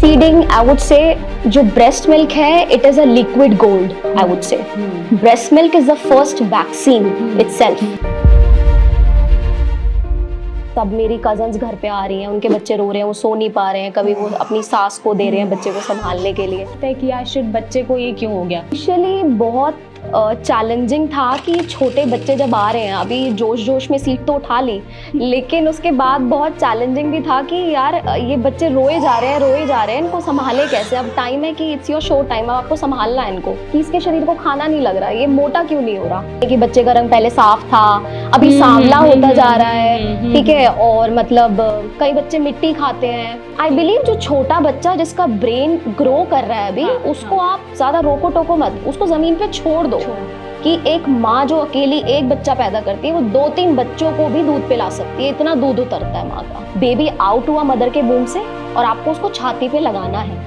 Feeding I would say जो breast milk है it is a liquid gold I would say. Breast milk is the first vaccine itself. तब मेरी cousins घर पे आ रही हैं, उनके बच्चे रो रहे हैं, वो सो नहीं पा रहे हैं, कभी वो अपनी सास को दे रहे हैं बच्चे को संभालने के लिए कि यार बच्चे को ये क्यों हो गया. इनिशियली बहुत चैलेंजिंग था कि छोटे बच्चे जब आ रहे हैं, अभी जोश जोश में सीट तो उठा ली, लेकिन उसके बाद बहुत चैलेंजिंग भी था कि यार ये बच्चे रोए जा रहे हैं, इनको संभाले कैसे. अब टाइम है कि इट्स योर शो टाइम, अब आपको संभालना है इनको कि इसके शरीर को खाना नहीं लग रहा, ये मोटा क्यों नहीं हो रहा. कि बच्चे का रंग पहले साफ था, अभी सांवला होता जा रहा है, ठीक है. और मतलब कई बच्चे मिट्टी खाते हैं. आई बिलीव जो छोटा बच्चा जिसका ब्रेन ग्रो कर रहा है अभी, उसको आप ज्यादा रोको टोको मत, उसको जमीन पे छोड़ दो. कि एक माँ जो अकेली एक बच्चा पैदा करती है वो 2-3 बच्चों को भी दूध पिला सकती है, इतना दूध उतरता है माँ का. बेबी आउट हुआ मदर के वूम्ब से और आपको उसको छाती पे लगाना है.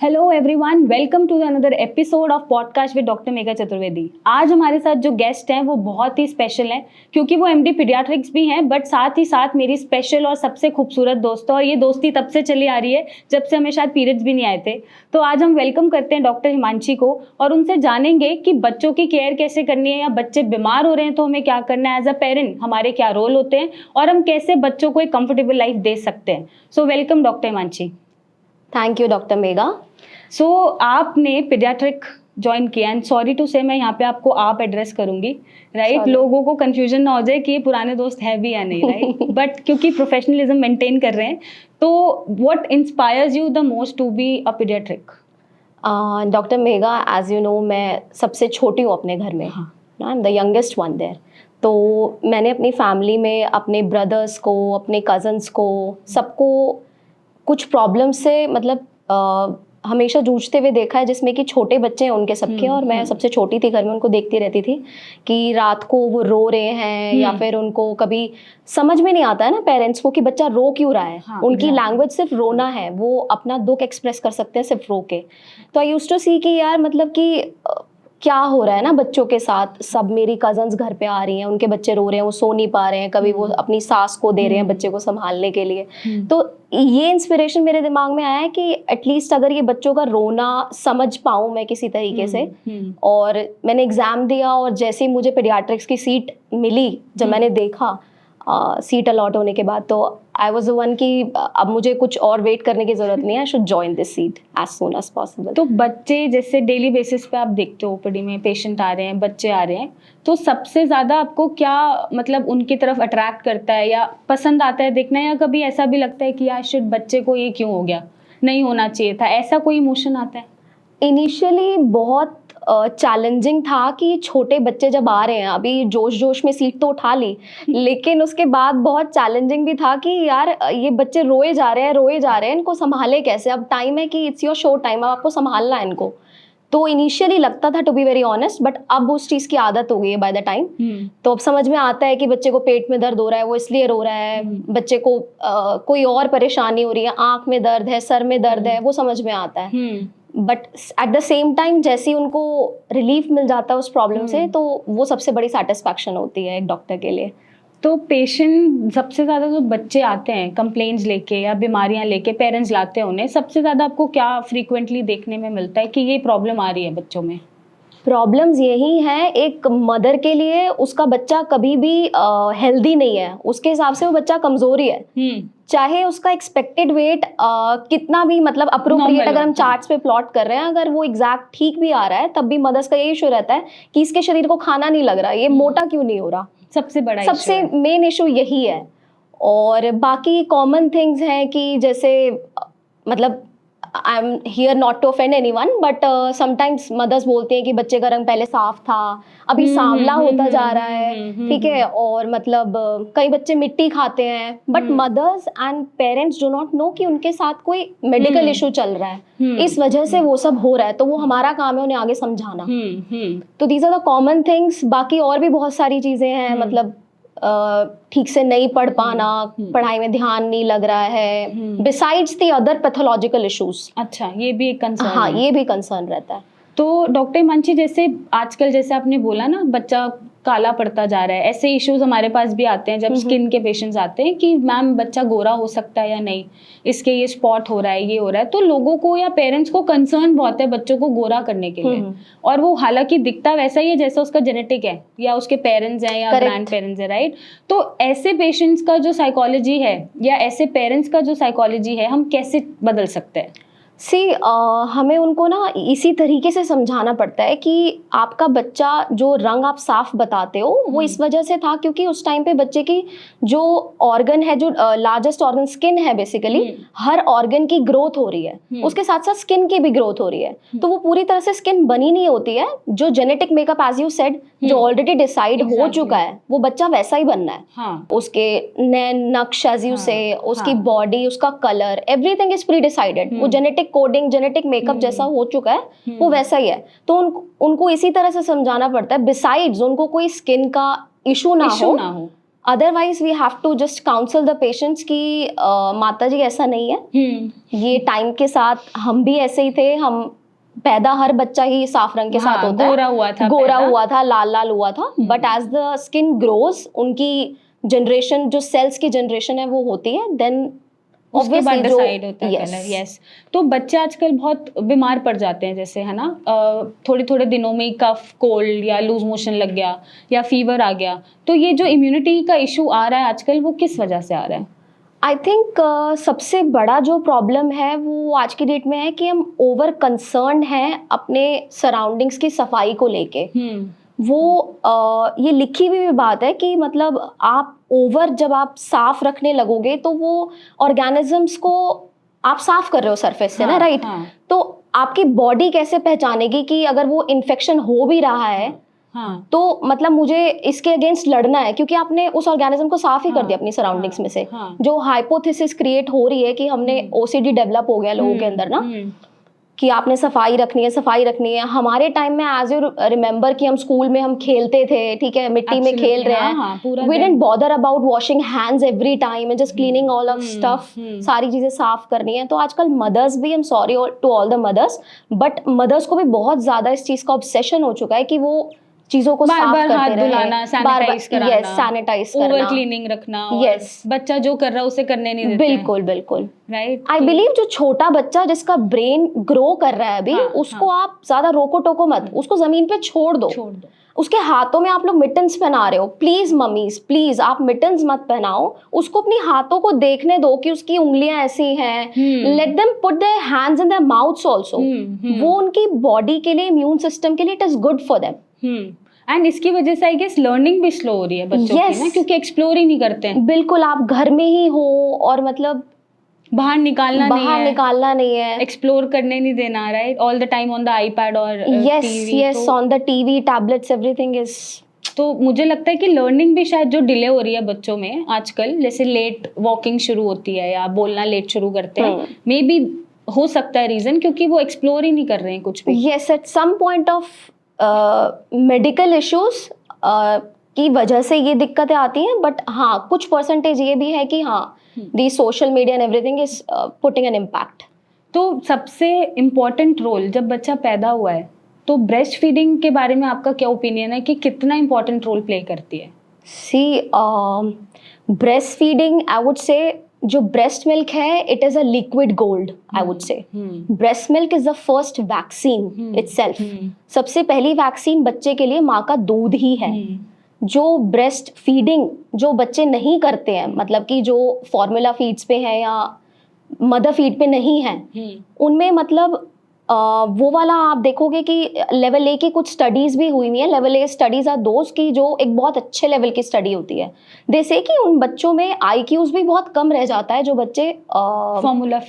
Hello everyone, welcome to another episode of podcast with doctor Megha Chaturvedi. आज हमारे साथ जो गेस्ट हैं वो बहुत ही स्पेशल हैं, क्योंकि वो एमडी पीडियाट्रिक्स भी हैं, बट साथ ही साथ मेरी स्पेशल और सबसे खूबसूरत दोस्त है. और ये दोस्ती तब से चली आ रही है जब से हमें शायद पीरियड्स भी नहीं आए थे. तो आज हम वेलकम करते हैं डॉक्टर हिमांशी को और उनसे जानेंगे कि बच्चों की केयर कैसे करनी है, या बच्चे बीमार हो रहे हैं तो हमें क्या करना है, एज अ पेरेंट हमारे क्या रोल होते हैं और हम कैसे बच्चों को एक कंफर्टेबल लाइफ दे सकते हैं. So welcome doctor Himanshi. Thank you doctor Megha. So आपने पीडियाट्रिक ज्वाइन किया, एंड सॉरी टू से मैं यहाँ पे आपको आप एड्रेस करूंगी, राइट. लोगों को कंफ्यूजन ना हो जाए कि ये पुराने दोस्त है भी या नहीं, राइट. बट क्योंकि प्रोफेशनलिज्म मेंटेन कर रहे हैं, तो what inspires you the most to be a paediatric. Doctor Megha, as you know मैं सबसे छोटी हूँ अपने घर में, I am the youngest one there. तो मैंने अपनी फैमिली में अपने ब्रदर्स को, अपने कजन्स को, सबको कुछ प्रॉब्लम से मतलब हमेशा जूझते हुए देखा है, जिसमें कि छोटे बच्चे हैं उनके सबके, और मैं सबसे छोटी थी घर में, उनको देखती रहती थी कि रात को वो रो रहे हैं, या फिर उनको कभी समझ में नहीं आता है ना पेरेंट्स को कि बच्चा रो क्यों रहा है. उनकी लैंग्वेज सिर्फ रोना है, वो अपना दुख एक्सप्रेस कर सकते हैं सिर्फ रो के. तो आई यूज्ड टू सी कि यार मतलब कि क्या हो रहा है ना बच्चों के साथ. सब मेरी कजन्स घर पे आ रही हैं, उनके बच्चे रो रहे हैं, वो सो नहीं पा रहे हैं, कभी वो अपनी सास को दे रहे हैं बच्चे को संभालने के लिए. तो ये इंस्पिरेशन मेरे दिमाग में आया है कि एटलीस्ट अगर ये बच्चों का रोना समझ पाऊँ मैं किसी तरीके से. और मैंने एग्जाम दिया, और जैसे ही मुझे पीडियाट्रिक्स की सीट मिली, जब मैंने देखा सीट अलॉट होने के बाद, तो आई वॉज द वन कि अब मुझे कुछ और वेट करने की जरूरत नहीं है, I should join this seat as soon as possible. तो बच्चे जैसे डेली बेसिस पे आप देखते हो, ओपीडी में पेशेंट आ रहे हैं, बच्चे आ रहे हैं, तो सबसे ज़्यादा आपको क्या मतलब उनकी तरफ अट्रैक्ट करता है या पसंद आता है देखना, या कभी ऐसा भी लगता है कि यार शिट बच्चे को ये क्यों हो गया, नहीं होना चाहिए था, ऐसा कोई इमोशन आता है? इनिशियली बहुत चैलेंजिंग था कि छोटे बच्चे जब आ रहे हैं, अभी जोश जोश में सीट तो उठा ली, लेकिन उसके बाद बहुत चैलेंजिंग भी था कि यार ये बच्चे रोए जा रहे हैं, इनको संभाले कैसे. अब टाइम है कि इट्स योर शो टाइम, अब आपको संभालना है इनको. तो इनिशियली लगता था, to be very honest, but अब उस चीज़ की आदत हो गई है बाय द टाइम. तो अब समझ में आता है कि बच्चे को पेट में दर्द हो रहा है, वो इसलिए रो रहा है, बच्चे को कोई और परेशानी हो रही है, आँख में दर्द है, सर में दर्द है, वो समझ में आता है. But at the same time जैसे ही उनको रिलीफ मिल जाता है उस प्रॉब्लम से, तो वो सबसे बड़ी सेटिस्फैक्शन होती है एक डॉक्टर के लिए. तो पेशेंट सबसे ज़्यादा जो बच्चे आते हैं कंप्लेंट्स लेके या बीमारियां लेके, पेरेंट्स लाते हैं उन्हें, सबसे ज़्यादा आपको क्या फ्रीक्वेंटली देखने में मिलता है कि ये प्रॉब्लम आ रही है बच्चों में? प्रॉब्लम्स यही हैं, एक मदर के लिए उसका बच्चा कभी भी हेल्दी नहीं है, उसके हिसाब से वो बच्चा कमज़ोरी है. चाहे उसका एक्सपेक्टेड वेट कितना भी मतलब अप्रोप्रिएट, अगर हम चार्ट्स पे प्लॉट कर रहे हैं, अगर वो एग्जैक्ट ठीक भी आ रहा है, तब भी मदर्स का यही इशू रहता है कि इसके शरीर को खाना नहीं लग रहा, ये मोटा क्यों नहीं हो रहा. सबसे मेन इशू यही है. और बाकी कॉमन थिंग्स हैं कि जैसे मतलब I am here not to offend anyone, but sometimes mothers बोलती हैं कि बच्चे का रंग पहले साफ था, अभी सांवला होता जा रहा है, ठीक है. और मतलब कई बच्चे मिट्टी खाते हैं, but mothers and parents do not know कि उनके साथ कोई मेडिकल इशू चल रहा है, इस वजह से वो सब हो रहा है. तो वो हमारा काम है उन्हें आगे समझाना. तो these are the common things. बाकी और भी बहुत सारी चीजें हैं, मतलब ठीक से नहीं पढ़ पाना, पढ़ाई में ध्यान नहीं लग रहा है, besides the other pathological issues. अच्छा, ये भी एक कंसर्न. हाँ, ये भी कंसर्न रहता है. तो डॉक्टर हिमांशी, जैसे आजकल जैसे आपने बोला ना, बच्चा काला पड़ता जा रहा है, ऐसे इश्यूज हमारे पास भी आते हैं जब स्किन के पेशेंट्स आते हैं कि मैम बच्चा गोरा हो सकता है या नहीं, इसके ये स्पॉट हो रहा है, ये हो रहा है। तो लोगों को या पेरेंट्स को कंसर्न बहुत है बच्चों को गोरा करने के लिए, और वो हालांकि दिखता वैसा ही है जैसा उसका जेनेटिक है या उसके पेरेंट्स हैं या ग्रैंड पेरेंट्स है, राइट। तो ऐसे पेशेंट्स का जो साइकोलॉजी है या ऐसे पेरेंट्स का जो साइकोलॉजी है, हम कैसे बदल सकते हैं? हमें उनको ना इसी तरीके से समझाना पड़ता है कि आपका बच्चा जो रंग आप साफ बताते हो वो इस वजह से था क्योंकि उस टाइम पे बच्चे की जो ऑर्गन है, जो लार्जेस्ट ऑर्गन स्किन है बेसिकली, हर ऑर्गन की ग्रोथ हो रही है, उसके साथ साथ स्किन की भी ग्रोथ हो रही है। तो वो पूरी तरह से स्किन बनी नहीं होती है, जो genetic makeup as you said जो ऑलरेडी डिसाइड हो चुका है, वो बच्चा वैसा ही बनना है। हाँ. उसके नैन नक्श एज यू से, उसकी बॉडी, उसका colour, everything is pre decided. वो जेनेटिक कोडिंग, जेनेटिक मेकअप जैसा हो चुका है, वो वैसा ही है। तो उनको इसी तरह से समझाना पड़ता है, बिसाइड्स उनको कोई स्किन का इशू ना हो। Otherwise we have to just counsel the patients कि माता जी ऐसा नहीं है, ये टाइम के साथ हम भी ऐसे ही थे, हम पैदा हर बच्चा ही साफ रंग के साथ होता है, गोरा हुआ था, लाल लाल हुआ था, but as the skin grows, उनकी जनरेशन, जो सेल्स की जनरेशन है वो होती है, देन उसके बाद डिसाइड होता है कलर। यस। तो बच्चे आजकल बहुत बीमार पड़ जाते हैं, जैसे है ना, थोड़े थोड़े दिनों में कफ, कोल्ड या लूज मोशन लग गया या फीवर आ गया। तो ये जो इम्यूनिटी का इशू आ रहा है आजकल, वो किस वजह से आ रहा है? आई थिंक सबसे बड़ा जो प्रॉब्लम है वो आज की डेट में है कि हम ओवर कंसर्न हैं अपने सराउंडिंग्स की सफाई को लेके। वो ये लिखी हुई भी बात है कि मतलब आप ओवर जब आप साफ रखने लगोगे तो वो ऑर्गेनिजम्स को आप साफ कर रहे हो सरफेस से, ना, राइट। तो आपकी बॉडी कैसे पहचानेगी कि अगर वो इन्फेक्शन हो भी रहा है, तो मतलब मुझे इसके अगेंस्ट लड़ना है, क्योंकि आपने उस ऑर्गेनिज्म को साफ ही कर दिया अपनी सराउंडिंग्स में से। जो हाइपोथेसिस क्रिएट हो रही है कि हमने ओसीडी डेवलप हो गया लोगों के अंदर ना, कि आपने सफाई रखनी है। हमारे टाइम में एज यू रिमेम्बर कि हम स्कूल में हम खेलते थे, ठीक है, मिट्टी में खेल रहे हैं, we didn't bother about washing hands every time and just cleaning all of stuff, सारी चीजें साफ करनी है। तो आजकल मदर्स भी, I am sorry to all the mothers, but mothers को भी बहुत ज्यादा इस चीज का ऑब्सेशन हो चुका है कि वो चीजों को साफ करते हाथ धुलाना, सैनिटाइज कराना, सैनिटाइज करना, ओवर क्लीनिंग रखना, बच्चा जो कर रहा है उसे करने नहीं देते। बिल्कुल राइट। आई बिलीव जो छोटा बच्चा जिसका ब्रेन ग्रो कर रहा है अभी, उसको आप ज्यादा रोको टोको मत, उसको जमीन पे छोड़ दो। उसके हाथों में आप लोग मिटन्स पहना रहे हो, प्लीज मम्मीज प्लीज आप मिटन्स मत पहनाओ, उसको अपनी हाथों को देखने दो कि उसकी उंगलियां ऐसी हैं। Let them put their hands in their mouths also. वो उनकी बॉडी के लिए, इम्यून सिस्टम के लिए it is good for them. And इसकी वजह से आई गेस लर्निंग भी स्लो हो रही है बच्चों की ना, क्योंकि एक्सप्लोर ही नहीं करते हैं। बिल्कुल, आप घर में ही हो और मतलब बाहर निकालना नहीं है, एक्सप्लोर करने नहीं देना, right, all the time on the iPad और yes on the TV, tablets, everything is. तो मुझे लगता है कि लर्निंग भी शायद जो डिले हो रही है बच्चों में आजकल, जैसे लेट वॉकिंग शुरू होती है या बोलना लेट शुरू करते हैं, मे बी हो सकता है रीजन क्योंकि वो एक्सप्लोर ही नहीं कर रहे हैं कुछ भी। Yes, at some point of medical issues की वजह से ये दिक्कतें आती हैं, बट हाँ कुछ परसेंटेज ये भी है कि हाँ the social media and everything is putting an impact. तो सबसे इम्पोर्टेंट रोल जब बच्चा पैदा हुआ है, तो ब्रेस्ट फीडिंग के बारे में आपका क्या ओपिनियन है कि कितना इम्पोर्टेंट रोल प्ले करती है? See breast feeding, I would say जो ब्रेस्ट मिल्क है it is a liquid gold, I would say. Breast milk is the first vaccine itself. सबसे पहली वैक्सीन बच्चे के लिए माँ का दूध ही है। जो ब्रेस्ट फीडिंग जो बच्चे नहीं करते हैं, मतलब कि जो फॉर्मूला फीड्स पे हैं या मदर फीड पे नहीं है, उनमें मतलब वो वाला आप देखोगे कि लेवल ए की कुछ स्टडीज भी हुई हुई हैं। लेवल ए स्टडीज आर दोस्त की जो एक बहुत अच्छे लेवल की स्टडी होती है। जैसे कि उन बच्चों में IQs भी बहुत कम रह जाता है जो बच्चे फॉर्मूला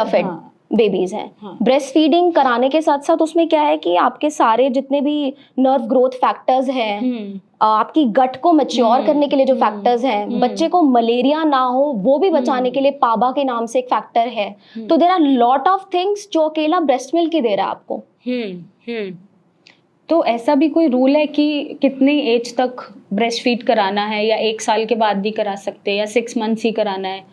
फेड बेबीज हैं। ब्रेस्ट फीडिंग कराने के साथ साथ उसमें क्या है कि आपके सारे जितने भी नर्व ग्रोथ फैक्टर्स हैं, आपकी गट को मैच्योर करने के लिए जो फैक्टर्स हैं, बच्चे को मलेरिया ना हो वो भी बचाने के लिए पाबा के नाम से एक फैक्टर है। तो there are lot of things जो अकेला ब्रेस्ट मिल्क ही दे रहा है आपको। तो ऐसा भी कोई रूल है कि कितनी एज तक ब्रेस्ट फीड कराना है, या 1 साल के बाद भी करा सकते हैं, या 6 मंथ्स ही कराना है?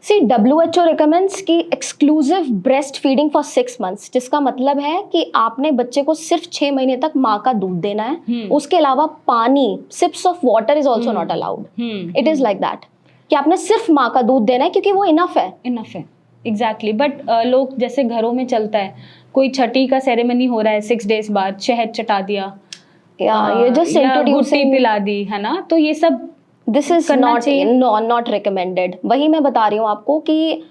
सी WHO रिकमेंड्स कि exclusive breast feeding for 6 months, जिसका मतलब है कि आपने बच्चे को सिर्फ 6 महीने तक माँ का दूध देना है। उसके अलावा पानी, sips of water is also not allowed. It is like that कि आपने सिर्फ माँ का दूध देना है, क्योंकि वो इनफ है। एग्जैक्टली। बट लोग जैसे घरों में चलता है, कोई छठी का सेरेमनी हो रहा है 6 days बाद, शहद चटा दिया, ये जस्ट या इंट्रोड्यूसिंग, गुट्टी पिला दी, है ना, तो ये सब दिस इज करना नॉट चाहिए? Not recommended. वही मैं बता रही हूँ आपको कि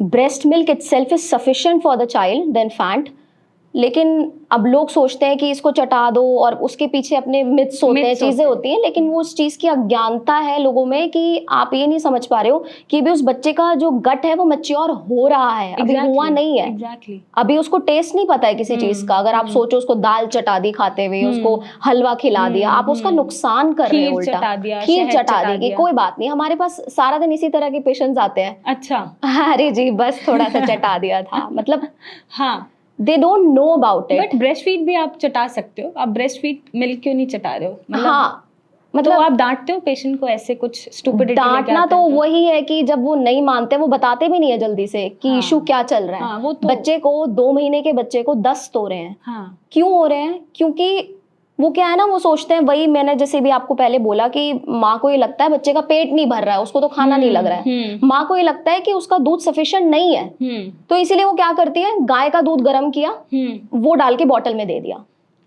breast milk itself is sufficient for the child, the infant. लेकिन अब लोग सोचते हैं कि इसको चटा दो, और उसके पीछे अपने मिथ्स होते हैं, Myths चीजें होते हैं। होती हैं, लेकिन वो उस चीज की अज्ञानता है लोगों में कि आप ये नहीं समझ पा रहे हो कि भी उस बच्चे का जो गट है वो मैच्योर हो रहा है, अभी हुआ नहीं है। एग्जैक्टली। अभी उसको टेस्ट नहीं पता है किसी चीज का। अगर आप सोचो उसको दाल चटा दी खाते हुए, उसको हलवा खिला दिया, आप उसका नुकसान कर रहे हो खीर उल्टा। चटा दिया, खीर शहद चटा चटा दी कि दिया। कोई बात नहीं, हमारे पास सारा दिन इसी तरह के पेशेंट्स आते हैं। अच्छा। अरे जी बस थोड़ा सा चटा दिया था, मतलब हाँ, they don't know about it. But breast feed भी आप चटा सकते हो, आप ब्रेस्ट फीड मिल्क क्यों नहीं चटा रहे हो? हाँ, तो मतलब आप डांटते हो पेशेंट को ऐसे कुछ स्टूपिडिटी लेके डांटना आते तो हैं वही है कि जब वो नहीं मानते, वो बताते भी नहीं है जल्दी से कि हाँ। इशू क्या चल रहा है। हाँ, वो तो बच्चे को 2 महीने के बच्चे को दस्त हो रहे हैं। हाँ। क्यों हो रहे हैं? क्योंकि वो क्या है ना, वो सोचते हैं, वही मैंने जैसे भी आपको पहले बोला कि माँ को ये लगता है बच्चे का पेट नहीं भर रहा है, उसको तो खाना नहीं लग रहा है। माँ को ये लगता है कि उसका दूध सफिशिएंट नहीं है, तो इसीलिए वो क्या करती है, गाय का दूध गर्म किया, वो डाल के बॉटल में दे दिया।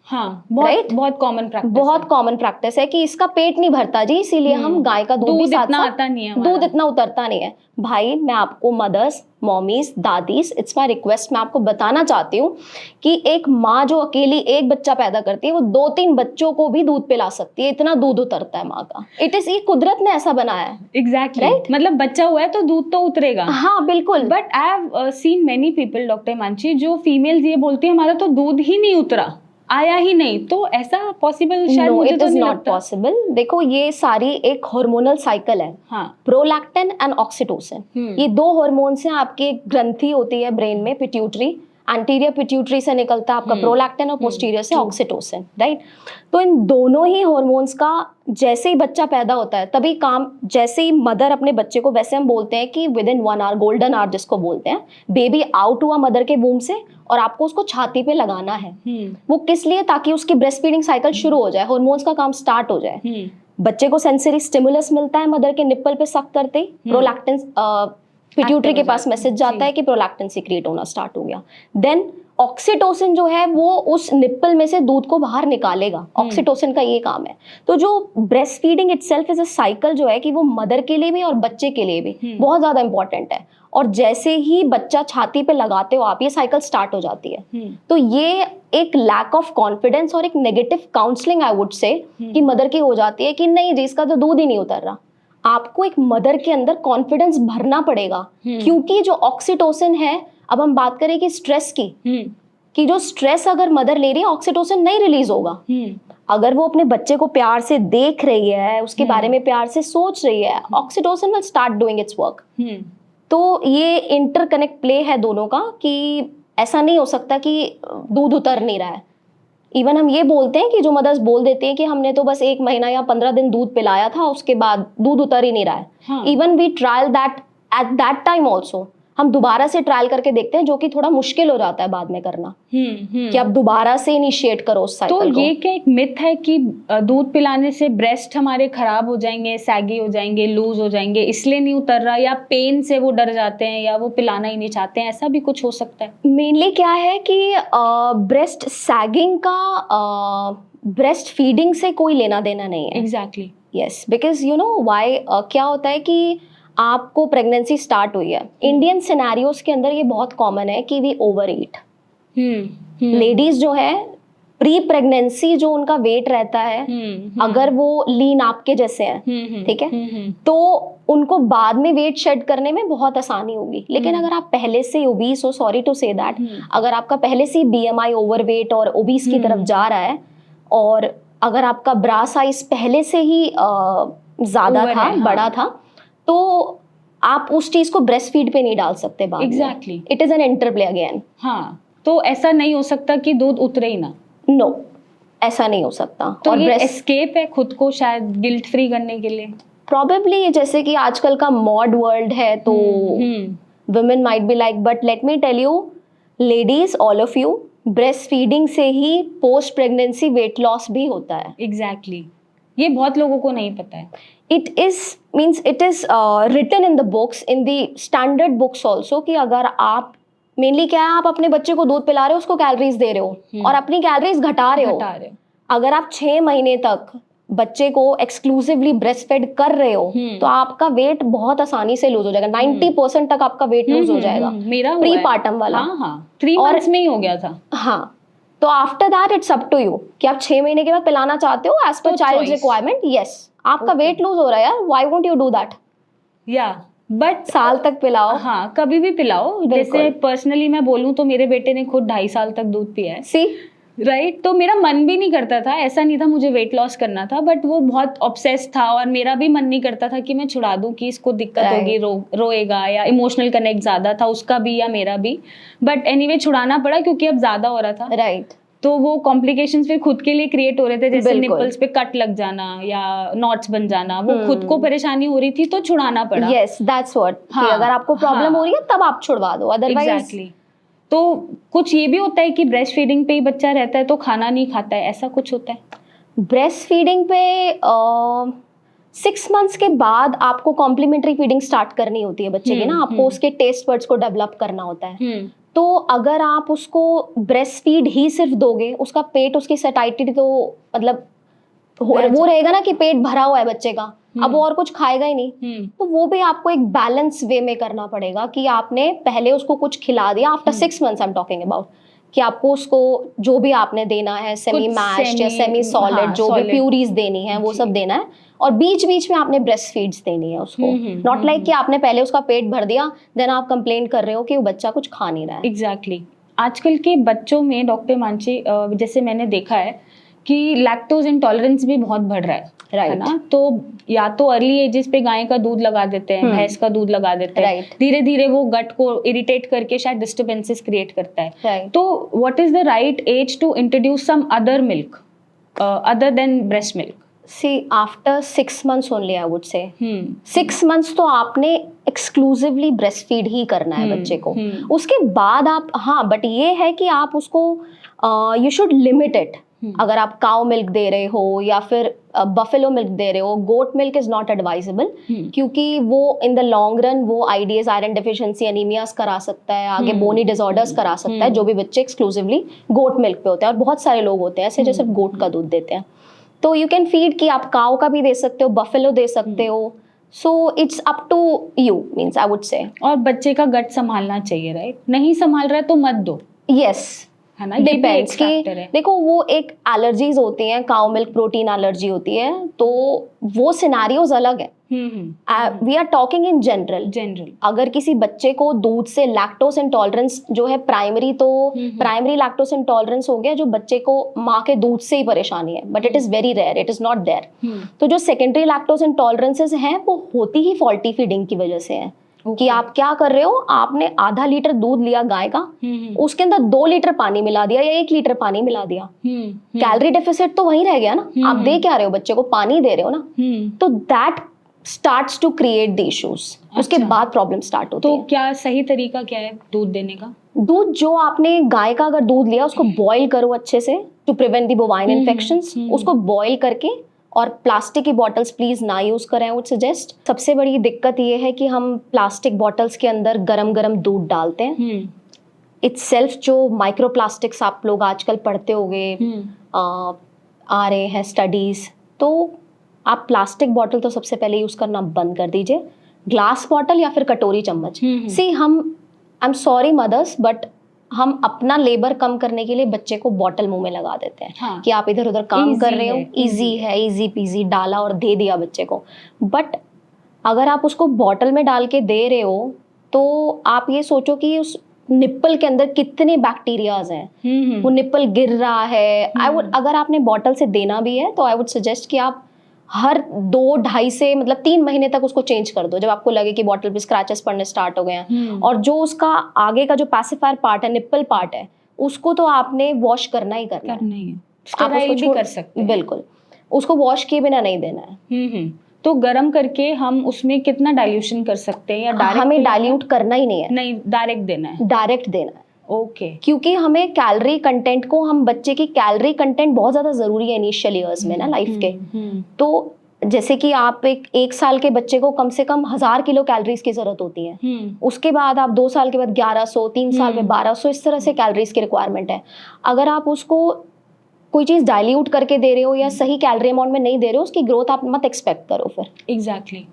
हाँ, बहुत Right? बहुत कॉमन प्रैक्टिस बहुत कॉमन प्रैक्टिस है कि इसका पेट नहीं भरता जी, इसीलिए हम गाय का दूध भी दूध साथ इतना साथ, आता नहीं है हमारा। दूध इतना उतरता नहीं है। भाई मैं आपको mothers, mommies, dadis, it's my request, मैं आपको बताना चाहती हूँ कि एक माँ जो अकेली एक बच्चा पैदा करती है, वो 2-3 बच्चों को भी दूध पिला सकती है, इतना दूध उतरता है माँ का। इट इज, ये कुदरत ने ऐसा बनाया है। एग्जैक्टली। Right? मतलब बच्चा हुआ है तो दूध तो उतरेगा। हाँ बिल्कुल। But I have seen many people, doctor Mansi, जो फीमेल्स ये बोलती है हमारा तो दूध ही नहीं उतरा, आया ही नहीं, तो ऐसा पॉसिबल शायद नो, मुझे इट तो इज नहीं नॉट लगता। पॉसिबल। देखो ये सारी एक हार्मोनल साइकिल है। हाँ। प्रोलैक्टिन एंड ऑक्सीटोसिन, ये 2 हॉर्मोन्स हैं। आपकी एक ग्रंथि होती है ब्रेन में, पिट्यूटरी, एंटीरियर पिट्यूटरी से निकलता है आपका प्रोलैक्टिन, और पोस्टीरियर से ऑक्सीटोसिन, राइट। तो इन दोनों ही हॉर्मोन्स का जैसे ही बच्चा पैदा होता है तभी काम, जैसे ही मदर अपने बच्चे को, वैसे हम बोलते हैं कि with in 1 hour, golden hour जिसको बोलते हैं, बेबी आउट हुआ मदर के वूम से, और आपको उसको छाती पे लगाना है। वो किस लिए? ताकि उसकी ब्रेस्ट फीडिंग साइकिल शुरू हो जाए, हॉर्मोन्स का काम स्टार्ट हो जाए। बच्चे को सेंसरी स्टिमुलस मिलता है मदर के निप्पल पे सक करते ही, प्रोलैक्टिन पिट्यूटरी के पास मैसेज जाता है कि प्रोलैक्टिन सीक्रेट होना स्टार्ट हो गया। देन ऑक्सीटोसिन जो है वो उस निप्पल में से दूध को बाहर निकालेगा। ऑक्सीटोसिन का ये काम है। तो जो breast feeding itself is a cycle जो है कि वो मदर के लिए भी और बच्चे के लिए भी बहुत ज्यादा इंपॉर्टेंट है। और जैसे ही बच्चा छाती पे लगाते हो आप, ये साइकिल स्टार्ट हो जाती है। तो ये एक लैक ऑफ कॉन्फिडेंस और एक नेगेटिव काउंसलिंग आई वुड से कि मदर की हो जाती है कि नहीं जी इसका तो दूध ही नहीं उतर रहा। आपको एक मदर के अंदर कॉन्फिडेंस भरना पड़ेगा, क्योंकि जो ऑक्सीटोसिन है, अब हम बात करें कि स्ट्रेस की, कि जो स्ट्रेस अगर मदर ले रही है, ऑक्सीटोसिन नहीं रिलीज होगा। अगर वो अपने बच्चे को प्यार से देख रही है, उसके बारे में प्यार से सोच रही है, oxytocin will start doing it's work. तो ये इंटरकनेक्ट प्ले है दोनों का, कि ऐसा नहीं हो सकता कि दूध उतर नहीं रहा है। इवन हम ये बोलते हैं कि जो मदर्स बोल देते हैं कि हमने तो बस 1 महीना या 15 दिन दूध पिलाया था, उसके बाद दूध उतर ही नहीं रहा है। Even we trial that at that time also, हम दोबारा से ट्रायल करके देखते हैं, जो कि थोड़ा मुश्किल हो जाता है बाद में करना, कि आप दोबारा से इनिशिएट करो उस साइकिल को। तो ये क्या एक मिथ है कि दूध पिलाने से ब्रेस्ट हमारे खराब हो जाएंगे, सैगी हो जाएंगे, लूज हो जाएंगे, इसलिए नहीं उतर रहा, या पेन से वो डर जाते हैं, या वो पिलाना ही नहीं चाहते हैं, ऐसा भी कुछ हो सकता है? मेनली क्या है कि ब्रेस्ट सैगिंग का ब्रेस्ट फीडिंग से कोई लेना देना नहीं है। Exactly. Yes, because you know why, क्या होता है कि आपको प्रेगनेंसी स्टार्ट हुई है, इंडियन सिनेरियोज के अंदर ये बहुत कॉमन है कि वी ओवर ईट। लेडीज जो है प्री प्रेगनेंसी जो उनका वेट रहता है, अगर वो लीन आपके जैसे हैं, ठीक है, तो उनको बाद में वेट शेड करने में बहुत आसानी होगी। लेकिन अगर आप पहले से ओबीस हो, सॉरी टू से दैट, अगर आपका पहले से BMI ओवरवेट और ओबीस की तरफ जा रहा है, और अगर आपका ब्रा साइज पहले से ही ज्यादा था, बड़ा था, तो आप उस चीज को ब्रेस्ट फीड पे नहीं डाल सकते बाद में। Exactly. It is an interplay again. हाँ, तो ऐसा नहीं हो सकता कि दूध उतरे ही ना? नो, ऐसा नहीं हो सकता। तो और ये एस्केप है खुद को शायद गिल्ट फ्री करने के लिए? प्रॉबेबली जैसे कि आजकल का मॉड वर्ल्ड है तो women might be like, but let me tell you, ladies, all of you, breastfeeding से ही पोस्ट प्रेगनेंसी वेट लॉस भी होता है. एग्जैक्टली ये बहुत लोगों को नहीं पता है. It is written in the books, in the standard books also, कि अगर आप मेनली क्या है, आप अपने बच्चे को दूध पिला रहे हो, उसको कैलोरीज दे रहे हो और अपनी कैलोरीज घटा रहे हो. अगर आप 6 महीने तक बच्चे को एक्सक्लूसिवली ब्रेस्ट फेड कर रहे हो तो आपका वेट बहुत आसानी से लूज हो जाएगा. 90% तक आपका वेट लूज हो जाएगा. मेरा प्री पार्टम वाला. हाँ 3 मंथ्स में ही हो गया था. हाँ, तो after that it's up to you कि आप 6 महीने के बाद पिलाना चाहते हो as per child requirement. Yes, आपका वेट लूज हो रहा है यार, why won't you do that? या बट साल तक पिलाओ. हाँ कभी भी पिलाओ. जैसे पर्सनली मैं बोलूँ तो मेरे बेटे ने खुद 2.5 साल तक दूध पिया है. सी राइट तो मेरा मन भी नहीं करता था, ऐसा नहीं था मुझे वेट लॉस करना था, बट वो बहुत ऑब्सेस था और मेरा भी मन नहीं करता था कि मैं छुड़ा दूं कि इसको दिक्कत होगी, रोएगा, या इमोशनल कनेक्ट ज्यादा था उसका भी या मेरा भी. बट एनीवे छुड़ाना पड़ा क्योंकि अब ज्यादा हो रहा था. राइट तो वो कॉम्प्लिकेशंस फिर खुद के लिए क्रिएट हो रहे थे, जैसे निपल्स पे कट लग जाना या नॉट्स बन जाना. वो खुद को परेशानी हो रही थी तो छुड़ाना पड़ा. Yes that's what. अगर आपको प्रॉब्लम हो रही है तब आप छुड़वा दो, अदरवाइज. एग्जैक्टली. तो कुछ ये भी होता है कि ब्रेस्ट फीडिंग पे ही बच्चा रहता है तो खाना नहीं खाता है, ऐसा कुछ होता है? ब्रेस्ट फीडिंग पे 6 मंथ्स के बाद आपको कॉम्प्लीमेंट्री फीडिंग स्टार्ट करनी होती है बच्चे की ना. आपको उसके टेस्ट बड्स को डेवलप करना होता है. तो अगर आप उसको ब्रेस्ट फीड ही सिर्फ दोगे, उसका पेट, उसकी सैटिस्फैक्टी तो मतलब वो रहेगा ना कि पेट भरा हुआ है बच्चे का, अब वो और कुछ खाएगा ही नहीं. तो वो भी आपको एक बैलेंस वे में करना पड़ेगा कि आपने पहले उसको कुछ खिला दिया after 6 months I am talking about, कि आपको उसको जो भी आपने देना है, सेमी मैश्ड या सेमी सॉलिड, जो भी प्यूरीज देनी है वो सब देना है. और बीच बीच में आपने ब्रेस्ट फीड्स देनी है उसको. नॉट लाइक कि आपने पहले उसका पेट भर दिया देन आप कंप्लेंट कर रहे हो कि वो बच्चा कुछ खा नहीं रहा है. एग्जैक्टली. आजकल के बच्चों में डॉक्टर मानसी जैसे मैंने देखा है कि लैक्टोज इंटॉलरेंस भी बहुत बढ़ रहा है. Right. है ना. तो या तो अर्ली एजेस पे गाय का दूध लगा देते हैं, भैंस का दूध लगा देते हैं. धीरे धीरे वो गट को इरिटेट करके शायद डिस्टर्बेंसेस क्रिएट करता है. तो what is the right age to introduce some other milk other than breast milk? See, after 6 months only, I would say. 6 months तो आपने एक्सक्लूसिवली ब्रेस्ट फीड ही करना है बच्चे को. उसके बाद आप, हाँ, बट ये है कि आप उसको यू शुड लिमिट इट. अगर आप काउ मिल्क दे रहे हो या फिर बफेलो मिल्क दे रहे हो, goat milk is not advisable, क्योंकि वो इन द लॉन्ग रन वो आईडीएस, आयरन डेफिशिएंसी, एनीमियास करा सकता है, आगे बोनी डिसऑर्डर्स करा सकता है, जो भी बच्चे एक्सक्लूसिवली गोट मिल्क पे होते हैं. और बहुत सारे लोग होते हैं ऐसे जो सिर्फ गोट का दूध देते हैं. तो यू कैन फीड कि आप काउ का भी दे सकते हो, बफेलो दे सकते हो. So it's up to you, means I would say. और बच्चे का गट संभालना चाहिए, राइट? नहीं संभाल रहा है तो मत दो. यस, है ना. डिपेंड्स कि देखो वो एक एलर्जीज होती हैं, काउ मिल्क प्रोटीन एलर्जी होती है, तो वो सिनेरियोज अलग है. We are talking in general. अगर किसी बच्चे को दूध से लैक्टोज इंटॉलरेंस जो है प्राइमरी, तो प्राइमरी लैक्टोज इंटॉलरेंस हो गया जो बच्चे को माँ के दूध से ही परेशानी है, but it is very rare, it is not there. तो जो सेकेंडरी लैक्टोज इंटॉलरेंसेस हैं वो होती ही फॉल्टी फीडिंग की वजह से है. कि आप क्या कर रहे हो, आपने आधा लीटर दूध लिया गाय का, उसके अंदर 2 लीटर पानी मिला दिया या 1 लीटर पानी मिला दिया. कैलोरी डेफिसिट तो वहीं रह गया ना. आप दे क्या रहे हो बच्चे को, पानी दे रहे हो ना. तो that starts to create the issues. उसके बाद प्रॉब्लम स्टार्ट होती है. तो क्या सही तरीका क्या है दूध देने का? दूध जो आपने गाय का अगर दूध लिया उसको बॉईल करो अच्छे से to prevent the bovine infections. उसको बॉईल करके, और प्लास्टिक की बॉटल्स प्लीज ना यूज करें, आई वुड सजेस्ट. सबसे बड़ी दिक्कत ये है कि हम प्लास्टिक बॉटल्स के अंदर गरम गरम दूध डालते हैं. इट्सेल्फ जो माइक्रो प्लास्टिक्स आप लोग आजकल पढ़ते होंगे, आ रहे हैं स्टडीज, तो आप प्लास्टिक बॉटल तो सबसे पहले यूज करना बंद कर दीजिए. ग्लास बॉटल या फिर कटोरी चम्मच. See, I am sorry mothers, but हम अपना लेबर कम करने के लिए बच्चे को बॉटल मुंह में लगा देते हैं. हाँ. कि आप इधर उधर काम कर रहे हो, इजी है, इजी पीजी, डाला और दे दिया बच्चे को. बट अगर आप उसको बॉटल में डाल के दे रहे हो तो आप ये सोचो कि उस निप्पल के अंदर कितने बैक्टीरियाज हैं. वो निप्पल गिर रहा है. अगर आपने बॉटल से देना भी है तो आई वुड सजेस्ट कि आप हर 2-2.5 से मतलब 3 महीने तक उसको चेंज कर दो, जब आपको लगे कि बॉटल पे स्क्रैचेस पड़ने स्टार्ट हो गए हैं. और जो उसका आगे का जो पैसिफायर पार्ट है, निप्पल पार्ट है, उसको तो आपने वॉश करना ही करना है. आप उसको भी कर सकते हैं. बिल्कुल, उसको वॉश किए बिना नहीं देना है. तो गर्म करके हम उसमें कितना डाइल्यूशन कर सकते हैं, या डायरेक्ट हमें डाइल्यूट करना ही नहीं है, नहीं डायरेक्ट देना है? डायरेक्ट देना है। ओके। क्योंकि हमें कैलोरी कंटेंट को, हम बच्चे की कैलोरी कंटेंट बहुत ज़्यादा ज़रूरी है इनिशियल ईयर्स में ना लाइफ के। तो जैसे कि आप एक साल के बच्चे को कम से कम 1000 किलो कैलोरीज की ज़रूरत होती है। उसके बाद आप 2 साल के बाद 1100, 3 साल में 1200, इस तरह से कैलोरीज की रिक्वायरमेंट है। अगर आप उसको कोई चीज़ डाइल्यूट करके दे रहे हो या सही कैलोरी अमाउंट में नहीं दे रहे हो, उसकी ग्रोथ आप मत एक्सपेक्ट करो फिर। एग्जैक्टली।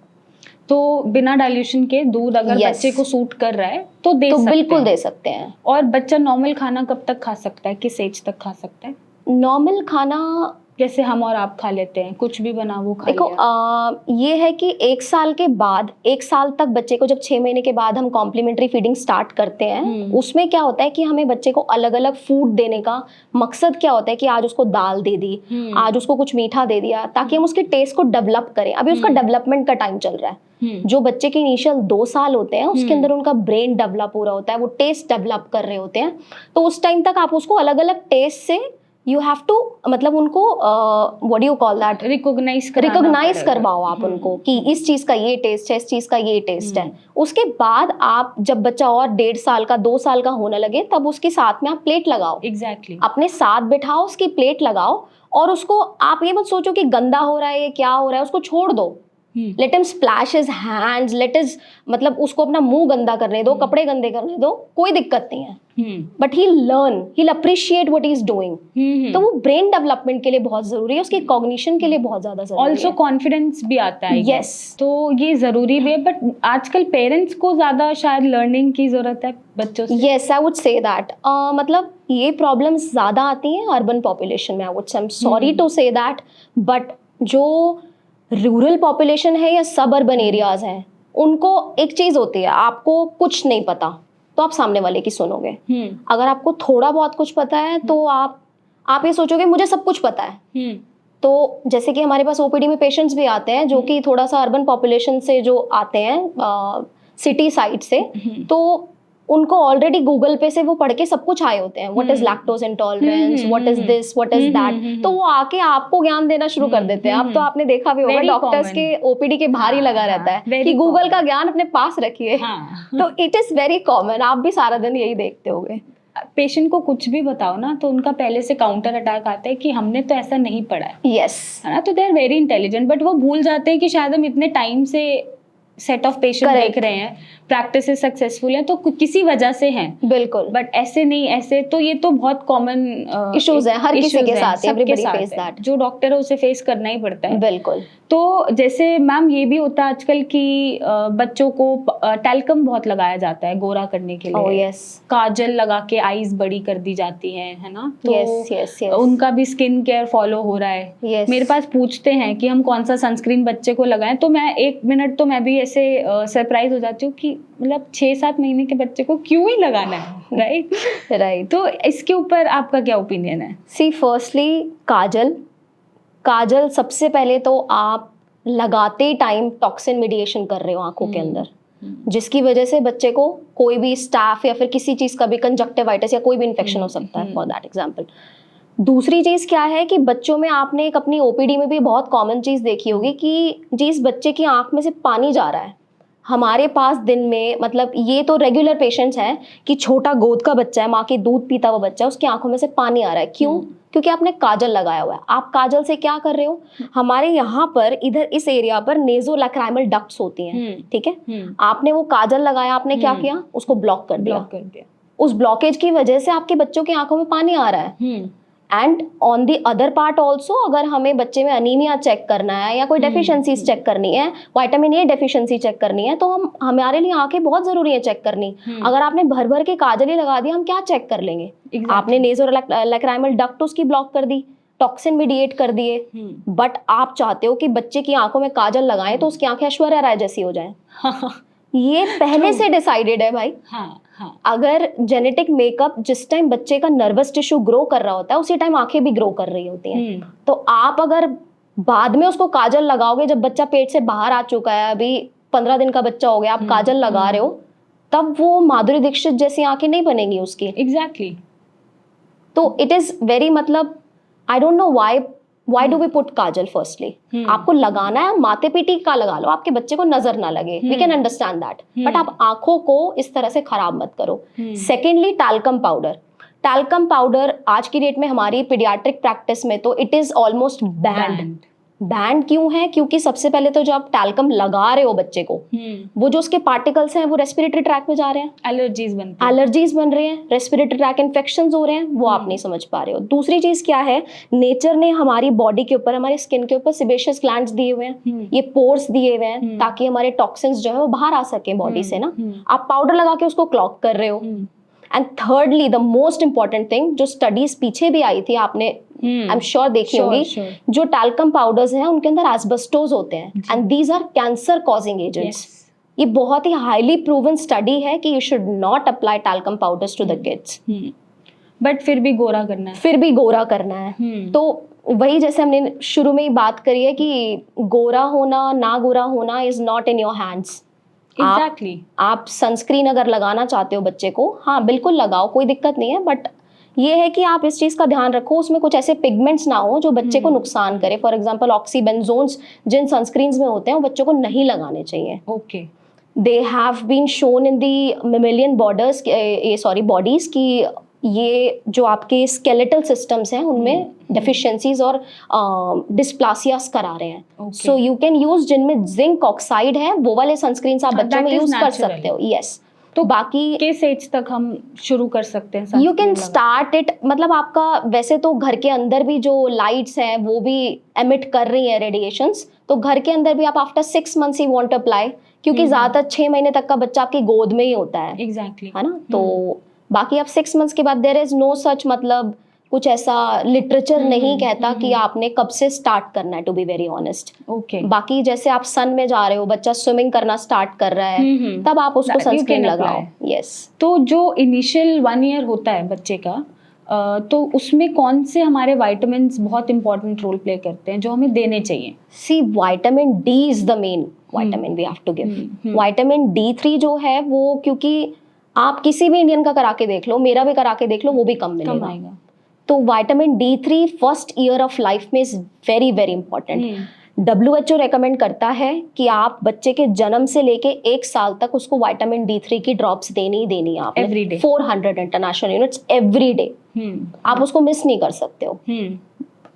तो बिना डाइल्यूशन के दूध अगर Yes. बच्चे को सूट कर रहा है तो दे सकते बिल्कुल हैं। दे सकते हैं। और बच्चा नॉर्मल खाना कब तक खा सकता है, किस एज तक खा सकता है? नॉर्मल खाना जैसे हम और आप खा लेते हैं, कुछ भी बना वो खा देखो लिया। ये है कि 1 साल के बाद, 1 साल तक बच्चे को, जब 6 महीने के बाद हम कॉम्प्लीमेंट्री फीडिंग स्टार्ट करते हैं, उसमें क्या होता है कि हमें बच्चे को अलग अलग फूड देने का मकसद क्या होता है कि आज उसको दाल दे दी, आज उसको कुछ मीठा दे दिया, ताकि हम उसके टेस्ट को डेवलप करें। अभी उसका डेवलपमेंट का टाइम चल रहा है। जो बच्चे के इनिशियल 2 साल होते हैं उसके अंदर उनका ब्रेन डेवलप हो रहा होता है, वो टेस्ट डेवलप कर रहे होते हैं। तो उस टाइम तक आप उसको अलग अलग टेस्ट से यू हैव टू, मतलब उनको what do you call that, recognise करवाओ आप उनको कि इस चीज का ये टेस्ट है, इस चीज का ये टेस्ट है। उसके बाद आप जब बच्चा और 1.5 साल का, 2 साल का होने लगे, तब उसके साथ में आप प्लेट लगाओ। एग्जैक्टली। अपने साथ बिठाओ, उसकी प्लेट लगाओ, और उसको आप ये मत सोचो कि गंदा हो रहा है ये क्या हो रहा है, उसको छोड़ दो। Let him splash his hands, late his, मतलब उसको अपना मुंह गंदा करने दो, कपड़े गंदे करने दो, कोई दिक्कत नहीं है। But he learn, he appreciate what he is doing. तो वो ब्रेन डेवलपमेंट के लिए बहुत जरूरी है, उसकी कॉग्निशन के लिए बहुत ज्यादा जरूरी है। ऑल्सो कॉन्फिडेंस भी आता है। Yes. तो ये जरूरी भी है, बट आजकल पेरेंट्स को ज्यादा शायद लर्निंग की जरूरत है बच्चों से। Yes, I would say that. मतलब ये प्रॉब्लम्स ज्यादा आती हैं अर्बन पॉपुलेशन में, I would say, I'm sorry to say that, but जो रूरल पॉपुलेशन है या सब अर्बन एरियाज हैं, उनको एक चीज होती है, आपको कुछ नहीं पता तो आप सामने वाले की सुनोगे। अगर आपको थोड़ा बहुत कुछ पता है तो आप ये सोचोगे मुझे सब कुछ पता है। तो जैसे कि हमारे पास ओपीडी में पेशेंट्स भी आते हैं जो कि थोड़ा सा अर्बन पॉपुलेशन से जो आते हैं, सिटी साइड से, तो उनको ऑलरेडी गूगल पे से वो पढ़ के सब कुछ आए होते हैं, what is lactose intolerance, what is this, what is that. तो वो आके आपको ज्ञान देना शुरू कर देते हैं। अब तो आपने देखा भी होगा, डॉक्टर्स के ओपीडी के बाहर ही लगा रहता है कि गूगल का ज्ञान अपने पास रखिए। तो इट इज वेरी कॉमन, आप भी सारा दिन यही देखते होगे। पेशेंट को कुछ भी बताओ ना तो उनका पहले से काउंटर अटैक आता है कि हमने तो ऐसा नहीं पढ़ा है। यस, है ना? तो they are very intelligent, but वो भूल जाते हैं कि शायद हम इतने टाइम से सेट ऑफ पेशेंट देख रहे हैं, प्रैक्टिस सक्सेसफुल है तो किसी वजह से हैं। बिल्कुल। बट ऐसे नहीं, ऐसे तो ये तो बहुत कॉमन इश्यूज है, हर किसी के साथ, एवरीबॉडी फेस दैट। जो डॉक्टर है उसे फेस करना ही पड़ता है। बिल्कुल। तो जैसे मैम ये भी होता है आजकल कि बच्चों को टैल्कम बहुत लगाया जाता है गोरा करने के लिए। Oh, yes. काजल लगा के आईज बड़ी कर दी जाती हैं, है ना? तो yes. उनका भी स्किन केयर फॉलो हो रहा है। Yes. मेरे पास पूछते हैं कि हम कौन सा सनस्क्रीन बच्चे को लगाएं, तो मैं 1 मिनट तो मैं भी ऐसे सरप्राइज हो जाती हूँ कि मतलब 6-7 महीने के बच्चे को क्यों ही लगाना है, राइट? राइट। तो इसके ऊपर आपका क्या ओपिनियन है? सी, फर्स्टली काजल सबसे पहले तो आप लगाते टाइम टॉक्सिन मीडिएशन कर रहे हो आंखों के अंदर, जिसकी वजह से बच्चे को कोई भी स्टाफ या फिर किसी चीज़ का भी कंजक्टिवाइटिस या कोई भी इन्फेक्शन हो सकता है, फॉर दैट एग्जाम्पल। दूसरी चीज़ क्या है कि बच्चों में, आपने एक अपनी ओपीडी में भी बहुत कॉमन चीज़ देखी होगी कि जिस बच्चे की आंख में से पानी जा रहा है, हमारे पास दिन में, मतलब ये तो रेगुलर पेशेंट्स हैं कि छोटा गोद का बच्चा है, माँ की दूध पीता हुआ बच्चा है, उसकी आंखों में से पानी आ रहा है। क्यों? क्योंकि आपने काजल लगाया हुआ है। आप काजल से क्या कर रहे हो, हमारे यहाँ पर इधर इस एरिया पर नेज़ोलैक्राइमल डक्ट्स होती हैं, ठीक है? आपने वो काजल लगाया, आपने क्या किया, उसको ब्लॉक कर दिया। उस ब्लॉकेज की वजह से आपके बच्चों की आंखों में पानी आ रहा है। And on the other part also, अगर हमें बच्चे में अनीमिया चेक करना है या कोई डेफिशिएंसीज चेक करनी है, विटामिन ए डेफिशिएंसी चेक करनी है, तो हमारे लिए आंखें बहुत जरूरी है चेक करनी। अगर आपने भर भर के काजल ही लगा दिया, हम क्या चेक कर लेंगे? आपने नेज़ोलैक्राइमल डक्ट उसकी ब्लॉक कर दी, टॉक्सिन मीडिएट कर दिए, बट आप चाहते हो कि बच्चे की आंखों में काजल लगाएं तो उसकी आंखें ऐश्वर्या राय जैसी हो जाएं। ये पहले से डिसाइडेड है भाई। अगर जेनेटिक मेकअप, जिस टाइम बच्चे का नर्वस टिश्यू ग्रो कर रहा होता है उसी टाइम आंखें भी ग्रो कर रही होती हैं। तो आप अगर बाद में उसको काजल लगाओगे, जब बच्चा पेट से बाहर आ चुका है, अभी 15 दिन का बच्चा हो गया, आप काजल लगा रहे हो, तब वो माधुरी दीक्षित जैसी आंखें नहीं बनेंगी उसकी। एग्जैक्टली। तो इट इज वेरी, मतलब आई don't know why Why do we put Kajal firstly? आपको लगाना है, माथे पे टीका लगा लो, आपके बच्चे को नजर ना लगे, we can understand that. But आप आंखों को इस तरह से खराब मत करो. Secondly talcum powder. Talcum powder आज की डेट में हमारी पीडियाट्रिक प्रैक्टिस में तो it is almost band. Band क्यों है? क्योंकि सबसे पहले तो जब आप टैल्कम लगा रहे हो बच्चे को, वो जो उसके पार्टिकल्स हैं वो रेस्पिरेटरी ट्रैक में जा रहे हैं, एलर्जीज बन रहे हैं, रेस्पिरेटरी ट्रैक इन्फेक्शंस हो रहे हैं, वो आप नहीं समझ पा रहे हो. दूसरी चीज क्या है, नेचर ने हमारी बॉडी के ऊपर, हमारी स्किन के ऊपर सेबेशियस ग्लैंड्स दिए हुए हैं, ये पोर्स दिए हुए हैं ताकि हमारे टॉक्सिन्स जो है वो बाहर आ सके बॉडी से ना. आप पाउडर लगा के उसको क्लॉग कर रहे हो. And thirdly the most important thing, जो स्टडीज पीछे भी आई थी, आपने आई एम श्योर देखी होगी, जो टैल्कम पाउडर्स हैं उनके अंदर एस्बेस्टोस होते हैं and these are cancer causing agents. ये बहुत ही हाईली प्रूवन स्टडी है कि you should not apply talcum powders to the kids. But फिर भी गोरा करना है. तो वही जैसे हमने शुरू में ही बात करी है कि गोरा होना ना गोरा होना is not in your hands. Exactly. आप सनस्क्रीन अगर लगाना चाहते हो बच्चे को, हाँ बिल्कुल लगाओ, कोई दिक्कत नहीं है. बट ये है कि आप इस चीज का ध्यान रखो, उसमें कुछ ऐसे पिगमेंट्स ना हो जो बच्चे को नुकसान करे. फॉर एग्जांपल ऑक्सीबेंजोन्स जिन सनस्क्रीन्स में होते हैं वो बच्चों को नहीं लगाने चाहिए. Okay. They have been shown in the mammalian bodies की ये जो आपके स्केलेटल सिस्टम्स हैं उनमें डेफिशिएंसीज और डिस्प्लासियास करा रहे हैं. सो यू कैन यूज जिनमें जिंक ऑक्साइड है, वो वाले सनस्क्रीन्स आप बच्चों में यूज कर सकते हो. यस. तो बाकी किस एज तक हम शुरू कर सकते हैं? यू कैन स्टार्ट इट, मतलब आपका वैसे तो घर के अंदर भी जो लाइट्स हैं वो भी एमिट कर रही हैं रेडिएशंस, तो घर के अंदर भी आप आफ्टर 6 months ही वांट टू अप्लाई, क्योंकि ज्यादातर 6 महीने तक का बच्चा आपकी गोद में ही होता है. एग्जैक्टली. है ना. तो बाकी आप 6 months के बाद देयर इज नो सच, मतलब कुछ ऐसा लिटरेचर नहीं कहता कि आपने कब से स्टार्ट करना है, to be very honest. Okay. बाकी जैसे आप सन में जा रहे हो, बच्चा स्विमिंग करना स्टार्ट कर रहा है, तब आप उसको सनस्क्रीन लगाओ. यस. तो जो इनिशियल 1 year होता है बच्चे का, तो उसमें कौन से हमारे विटामिन्स बहुत इंपॉर्टेंट रोल प्ले करते हैं जो हमें देने चाहिए? See, vitamin D is the main vitamin we have to give. Vitamin D3 जो है वो, क्योंकि आप किसी भी इंडियन का करा के देख लो, मेरा भी करा के देख लो, वो भी कम मिलेगा. तो vitamin D3 first year of life में is very very important. WHO recommend करता है कि आप बच्चे के जन्म से लेके 1 साल तक उसको विटामिन D3 की ड्रॉप्स देनी ही देनी है आपने. Every day 400 international units every day. आप उसको मिस नहीं कर सकते हो.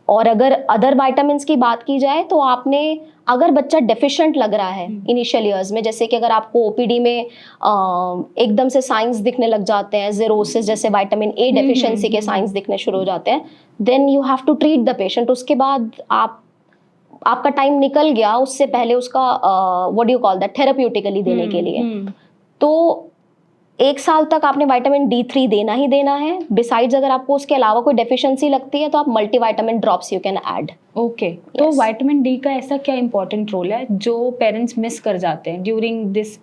और अगर अदर विटामिन्स की बात की जाए तो आपने, अगर बच्चा डेफिशिएंट लग रहा है इनिशियल ईयर्स में, जैसे कि अगर आपको ओपीडी में एकदम से साइंस दिखने लग जाते हैं, ज़ेरोसिस जैसे विटामिन A डेफिशिएंसी के साइंस दिखने शुरू हो जाते हैं, then you have to treat the patient. उसके बाद आपका टाइम निकल गया, उससे पहले उसका what do you call that, therapeutically देने के लिए. तो 1 साल तक आपने विटामिन D3 देना ही देना है. बिसाइड्स अगर आपको उसके अलावा कोई डेफिशिएंसी लगती है तो आप multivitamin drops you can add. Okay. तो विटामिन डी का ऐसा क्या इंपॉर्टेंट रोल है जो पेरेंट्स मिस कर जाते हैं during this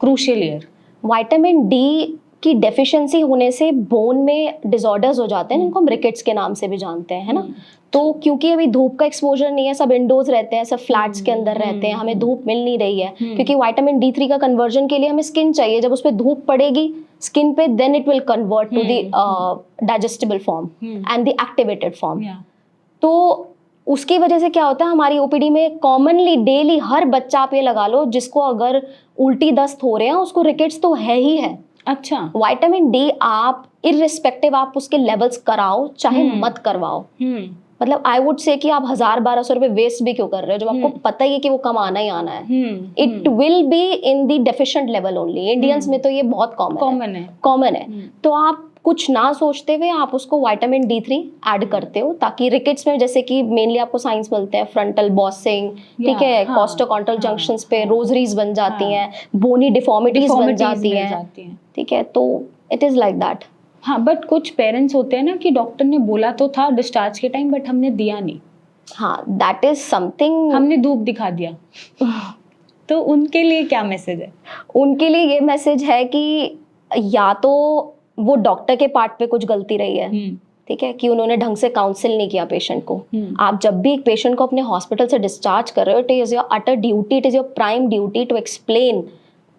crucial year? Vitamin D की डेफिशिएंसी होने से बोन में डिसऑर्डर्स हो जाते हैं, इनको हम रिकेट्स के नाम से भी जानते हैं, है ना. तो क्योंकि अभी धूप का एक्सपोजर नहीं है, सब इंडोर्स रहते हैं, सब फ्लैट्स के अंदर रहते हैं, हमें धूप मिल नहीं रही है, क्योंकि विटामिन D3 का कन्वर्जन के लिए हमें स्किन चाहिए. जब उस पर धूप पड़ेगी स्किन पे, then it will convert to the digestible form and the activated form. तो उसकी वजह से क्या होता है, हमारी ओपीडी में कॉमनली डेली हर बच्चा, आप ये लगा लो, जिसको अगर उल्टी दस्त हो रहे हैं उसको रिकेट्स तो है ही है. अच्छा. विटामिन डी आप इररिस्पेक्टिव आप उसके लेवल्स कराओ चाहे मत करवाओ, मतलब आई वुड से कि आप 1000-1200 रुपए वेस्ट भी क्यों कर रहे हो जब आपको पता ही है कि वो कम आना ही आना है. It will be in the deficient level only. Indians में तो ये बहुत कॉमन है. तो आप कुछ ना सोचते हुए आप उसको विटामिन D3 ऐड करते हो, ताकि रिकेट्स में जैसे कि मेनली आपको साइंस मिलते हैं, फ्रंटल बॉसिंग, ठीक है, कॉस्टोकॉन्ट्रल जंक्शंस पे रोजरीज बन जाती हैं, बोनी डिफॉर्मिटीज बन जाती हैं, ठीक है. तो इट इज लाइक दैट. हाँ, बट कुछ पेरेंट्स होते हैं ना कि डॉक्टर ने बोला तो था डिस्चार्ज के टाइम, बट हमने दिया नहीं. हाँ, दैट इज समथिंग, हमने धूप दिखा दिया. तो उनके लिए क्या मैसेज है? उनके लिए ये मैसेज है कि या तो वो डॉक्टर के पार्ट पे कुछ गलती रही है, ठीक है, कि उन्होंने ढंग से काउंसिल नहीं किया पेशेंट को. आप जब भी एक पेशेंट को अपने हॉस्पिटल से डिस्चार्ज कर रहे हो, it is your utter duty, it is your prime duty to explain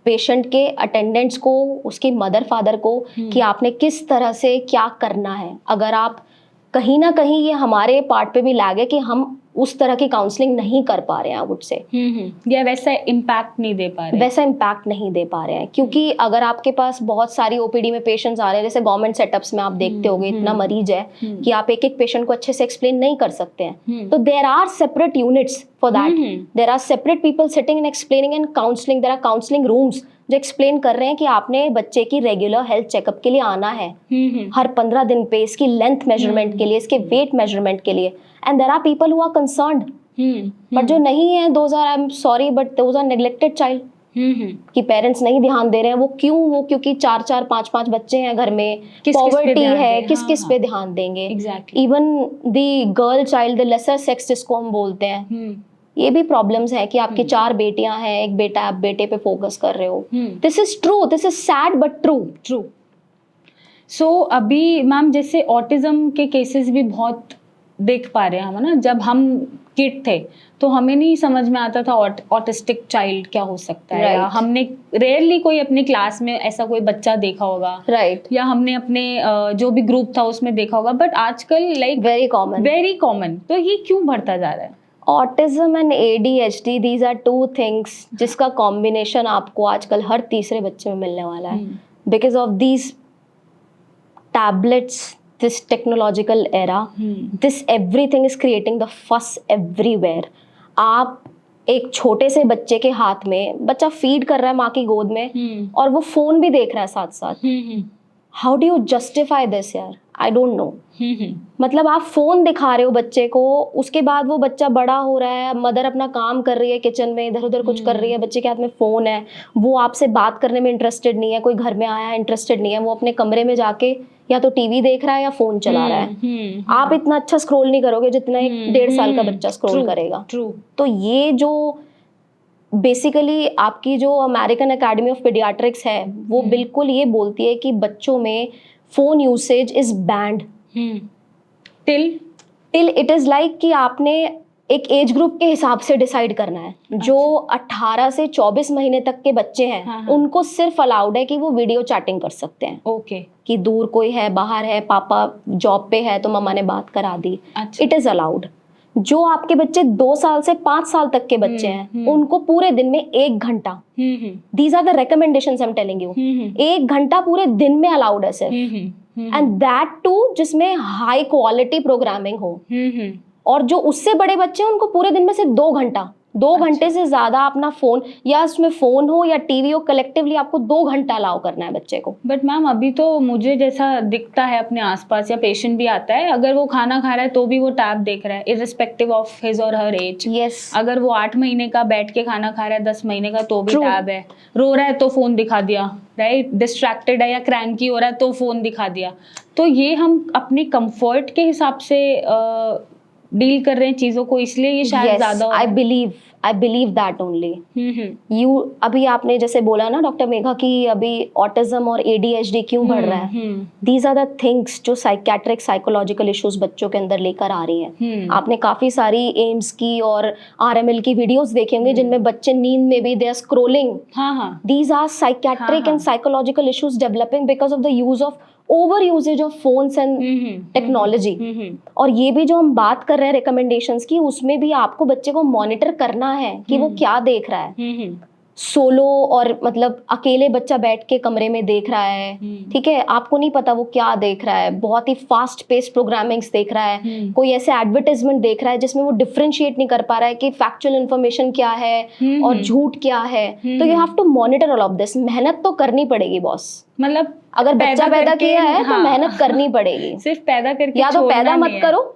patient के अटेंडेंट्स को, उसके मदर फादर को, कि आपने किस तरह से क्या करना है. अगर आप कहीं ना कहीं ये हमारे पार्ट पे भी लैग है कि हम उस तरह की काउंसलिंग नहीं कर पा रहे हैं, आई वुड से। या वैसा इम्पैक्ट नहीं दे पा रहे, वैसा इम्पैक्ट नहीं दे पा रहे हैं, क्योंकि अगर आपके पास बहुत सारी ओपीडी में पेशेंट्स आ रहे हैं, जैसे गवर्नमेंट सेटअप्स में आप देखते होगे इतना मरीज है कि आप एक एक पेशेंट को अच्छे से एक्सप्लेन नहीं कर सकते हैं, तो there are separate units for that, there are separate people sitting and explaining and counselling, there are counselling rooms जो एक्सप्लेन कर रहे हैं कि आपने बच्चे की रेगुलर हेल्थ चेकअप के लिए आना है हर 15 दिन पे, इसकी लेंथ मेजरमेंट के लिए, इसके वेट मेजरमेंट के लिए, and there are people who are concerned, but जो नहीं है those are, I am sorry but those are neglected child, कि पेरेंट्स नहीं ध्यान दे रहे हैं। वो क्यों? वो क्योंकि 4-4 5-5 बच्चे हैं घर में, पॉवर्टी है, किस किस पे ध्यान देंगे। Even the girl child, the lesser sex जिसको हम बोलते हैं, ये भी प्रॉब्लम्स है कि आपकी 4 बेटियां हैं, एक बेटा, आप बेटे पे फोकस कर रहे हो। This is true, this is sad but true. So अभी मैम जैसे ऑटिज्म के केसेस भी बहुत देख पा रहे हैं हम, है ना। जब हम किड थे तो हमें नहीं समझ में आता था ऑटिस्टिक चाइल्ड क्या हो सकता है, या हमने रेयरली कोई अपने क्लास में ऐसा कोई बच्चा देखा होगा, या हमने अपने जो भी ग्रुप था उसमें देखा होगा, बट आजकल लाइक वेरी कॉमन। तो ये क्यों बढ़ता जा रहा है? Autism and ADHD, these are 2 things जिसका कॉम्बिनेशन आपको आजकल हर तीसरे बच्चे में मिलने वाला है, because of these tablets, this technological era, this everything is creating the fuss everywhere. आप एक छोटे से बच्चे के हाथ में, बच्चा फीड कर रहा है माँ की गोद में और वो फोन भी देख रहा है साथ साथ, how do you justify this यार? I don't know. मतलब आप फोन दिखा रहे हो बच्चे को, उसके बाद वो बच्चा बड़ा हो रहा है, मदर अपना काम कर रही है किचन में, इधर उधर कुछ कर रही है, बच्चे के हाथ में फोन है, वो आपसे बात करने में इंटरेस्टेड नहीं है, कोई घर में आया है इंटरेस्टेड नहीं है, वो अपने कमरे में जाके या तो टीवी देख रहा है या फोन चला रहा है। आप इतना अच्छा स्क्रॉल नहीं करोगे जितना एक 1.5 साल का बच्चा स्क्रॉल करेगा। तो ये जो बेसिकली आपकी जो अमेरिकन एकेडमी ऑफ पीडियाट्रिक्स है, वो बिल्कुल ये बोलती है कि बच्चों में phone usage is band till it is like कि आपने एक एज ग्रुप के हिसाब से डिसाइड करना है। जो 18 से 24 महीने तक के बच्चे हैं, उनको सिर्फ अलाउड है कि वो वीडियो चैटिंग कर सकते हैं। ओके। कि दूर कोई है, बाहर है, पापा जॉब पे है तो मम्मा ने बात करा दी, इट इज अलाउड। जो आपके बच्चे 2 साल से 5 साल तक के बच्चे हैं, उनको पूरे दिन में 1 घंटा, these are the recommendations I am telling you, 1 घंटा पूरे दिन में अलाउड है सिर्फ, एंड दैट टू जिसमें हाई क्वालिटी प्रोग्रामिंग हो। और जो उससे बड़े बच्चे हैं उनको पूरे दिन में सिर्फ 2 घंटा, 2 घंटे से ज्यादा अपना फोन, या उसमें फोन हो या टीवी हो, कलेक्टिवली आपको 2 घंटा अलाउ करना है बच्चे को। बट मैम अभी तो मुझे जैसा दिखता है अपने आसपास, या पेशेंट भी आता है, अगर वो खाना खा रहा है तो भी वो टैब देख रहा है, इररिस्पेक्टिव ऑफ हिज और हर एज। यस। अगर वो 8 महीने का बैठ के खाना खा रहा है, 10 महीने का, तो भी टैब है। रो रहा है तो फोन दिखा दिया, राइट। डिस्ट्रैक्टेड है या क्रैंकी हो रहा है तो फोन दिखा दिया। तो ये हम अपने कंफर्ट के हिसाब से डील कर रहे हैं चीजों को, इसलिए ये शायद ज्यादा। I believe that only. You अभी आपने जैसे बोला ना डॉक्टर मेघा कि अभी ऑटिज्म और ADHD क्यों बढ़ रहा है, दीज आर द थिंग्स जो साइकेट्रिक साइकोलॉजिकल इश्यूज बच्चों के अंदर लेकर आ रही हैं। आपने काफी सारी एम्स की और RML की वीडियोस देखे होंगे जिनमें बच्चे नींद में भी they are scrolling. These are psychiatric and psychological issues developing because of the use of over usages of phones and technology. और ये भी जो हम बात कर रहे हैं रिकमेंडेशंस की, उसमें भी आपको बच्चे को मॉनिटर करना है कि वो क्या देख रहा है। सोलो और मतलब अकेले बच्चा बैठ के कमरे में देख रहा है, ठीक है, आपको नहीं पता वो क्या देख रहा है, बहुत ही फास्ट पेस्ड प्रोग्रामिंग्स देख रहा है, कोई ऐसे एडवर्टाइजमेंट देख रहा है जिसमें वो डिफरेंशिएट नहीं कर पा रहा है कि फैक्चुअल इन्फॉर्मेशन क्या है और झूठ क्या है। तो you have to monitor all of this. मेहनत तो करनी पड़ेगी बॉस, मतलब अगर बच्चा पैदा किया है तो मेहनत करनी पड़ेगी। सिर्फ पैदा करके या तो पैदा मत करो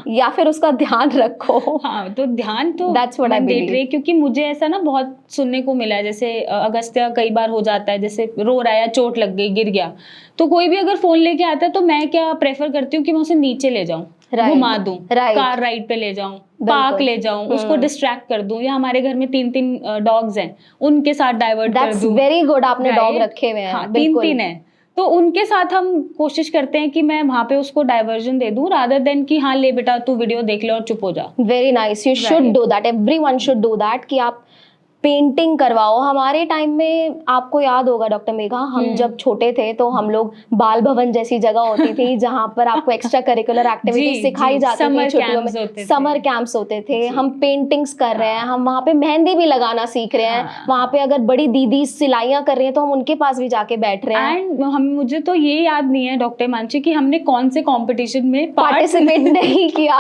या फिर उसका ध्यान रखो। हाँ, तो ध्यान तो That's what I believe. देख रही, क्योंकि मुझे ऐसा ना बहुत सुनने को मिला है, जैसे अगस्त्या कई बार हो जाता है, जैसे रो रहा है या चोट लग गई, गिर गया, तो कोई भी अगर फोन लेके आता है तो मैं क्या प्रेफर करती हूँ कि मैं उसे नीचे ले जाऊँ, घुमा दूं, कार राइड पे ले जाऊं, पार्क ले जाऊं, उसको डिस्ट्रैक्ट कर दूं, या हमारे घर में 3-3 डॉग्स हैं, उनके साथ डाइवर्ट कर दूं। वेरी गुड, आपने डॉग रखे हुए हैं। हाँ, 3-3 हैं, तो उनके साथ हम कोशिश करते हैं कि मैं वहां पे उसको डाइवर्जन दे दूं, रादर देन कि हाँ ले बेटा तू वीडियो देख ले और चुप हो जा। Very nice, you should do that, everyone should do that, कि आप पेंटिंग करवाओ। हमारे टाइम में आपको याद होगा डॉक्टर मेघा, हम जब छोटे थे तो हम लोग बाल भवन जैसी जगह होती थी जहाँ पर आपको एक्स्ट्रा करिकुलर एक्टिविटीज सिखाई जाती थी छुट्टियों में, समर कैंप्स होते थे। हम पेंटिंग्स कर रहे हैं, हम वहाँ पे मेहंदी भी लगाना सीख रहे हैं, वहाँ पे अगर बड़ी दीदी सिलाइयाँ कर रही हैं तो हम उनके पास भी जाके बैठ रहे हैं। एंड मुझे तो ये याद नहीं है डॉक्टर मानसी कि हमने कौन से कंपटीशन में पार्टिसिपेट नहीं किया।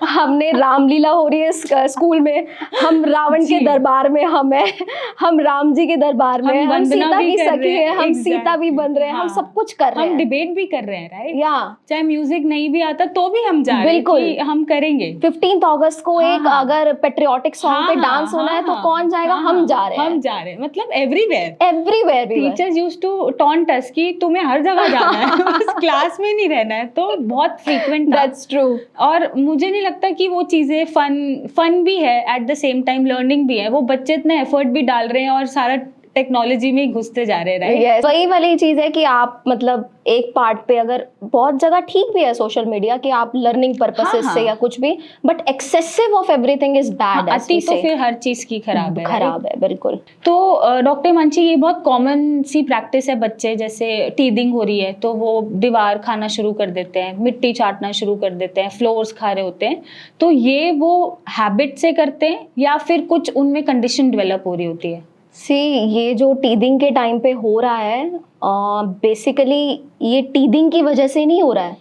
हमने रामलीला हो रही है स्कूल में, हम रावण के दरबार में, हम राम जी के दरबार में, हम सीता की सखी है, हम सीता भी बन रहे हैं, हम सब कुछ कर रहे हैं, हम डिबेट भी कर रहे हैं, राइट? या चाहे म्यूजिक नहीं भी आता तो भी हम जा रहे हैं कि हम करेंगे। 15 अगस्त को एक अगर पेट्रियोटिक सॉन्ग पे डांस होना है तो कौन जाएगा? हम जा रहे हैं। मतलब everywhere teachers used to taunt us कि तुम्हें हर जगह जाना है, बस क्लास में नहीं रहना है। तो बहुत फ्रीक्वेंट था। That's true. और मुझे नहीं लगता कि वो चीजें फन भी है, at the same time learning भी है। वो बच्चे इतना एफर्ट भी डाल रहे हैं और सारा टेक्नोलॉजी में घुसते जा रहे हैं, राइट? yes. वही वाली चीज है कि आप मतलब एक पार्ट पे अगर बहुत जगह ठीक भी है सोशल मीडिया कि आप लर्निंग पर्पसेस से या कुछ भी, but excessive of everything is bad. अति तो फिर हर चीज की खराब है, बिल्कुल। तो डॉक्टर मानसी, ये बहुत कॉमन सी प्रैक्टिस है। बच्चे जैसे टीदिंग हो रही है तो वो दीवार खाना शुरू कर देते हैं, मिट्टी चाटना शुरू कर देते हैं, फ्लोर्स खा रहे होते हैं। तो ये वो हैबिट से करते हैं या फिर कुछ उनमें कंडीशन डेवलप हो रही होती है? ये जो टीदिंग के टाइम पे हो रहा है, बेसिकली ये टीदिंग की वजह से नहीं हो रहा है।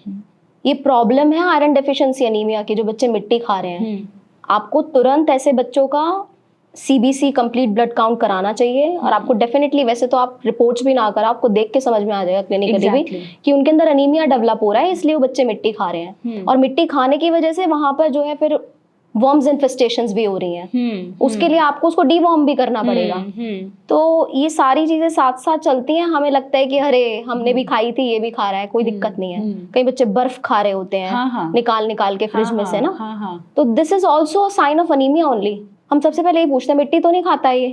ये प्रॉब्लम है आयरन डेफिशिएंसी एनीमिया की, जो बच्चे मिट्टी खा रहे हैं। आपको तुरंत ऐसे बच्चों का CBC कंप्लीट ब्लड काउंट कराना चाहिए। और आपको डेफिनेटली, वैसे तो आप रिपोर्ट्स भी ना करा, आपको देख के समझ में आ जाएगा क्लिनिकली भी कि उनके अंदर एनीमिया डेवलप हो रहा है, इसलिए वो बच्चे मिट्टी खा रहे हैं। और मिट्टी खाने की वजह से वहां पर जो है फिर वर्म्स इन्फेस्टेशंस भी हो रही हैं। उसके लिए आपको उसको डीवॉर्म भी करना पड़ेगा। तो ये सारी चीजें साथ साथ चलती हैं। हमें लगता है कि अरे हमने भी खाई थी, ये भी खा रहा है, कोई दिक्कत नहीं है। कई बच्चे बर्फ खा रहे होते हैं निकाल के फ्रिज में से ना। तो this is also a sign of anaemia only. हम सबसे पहले ये पूछते हैं मिट्टी तो नहीं खाता ये?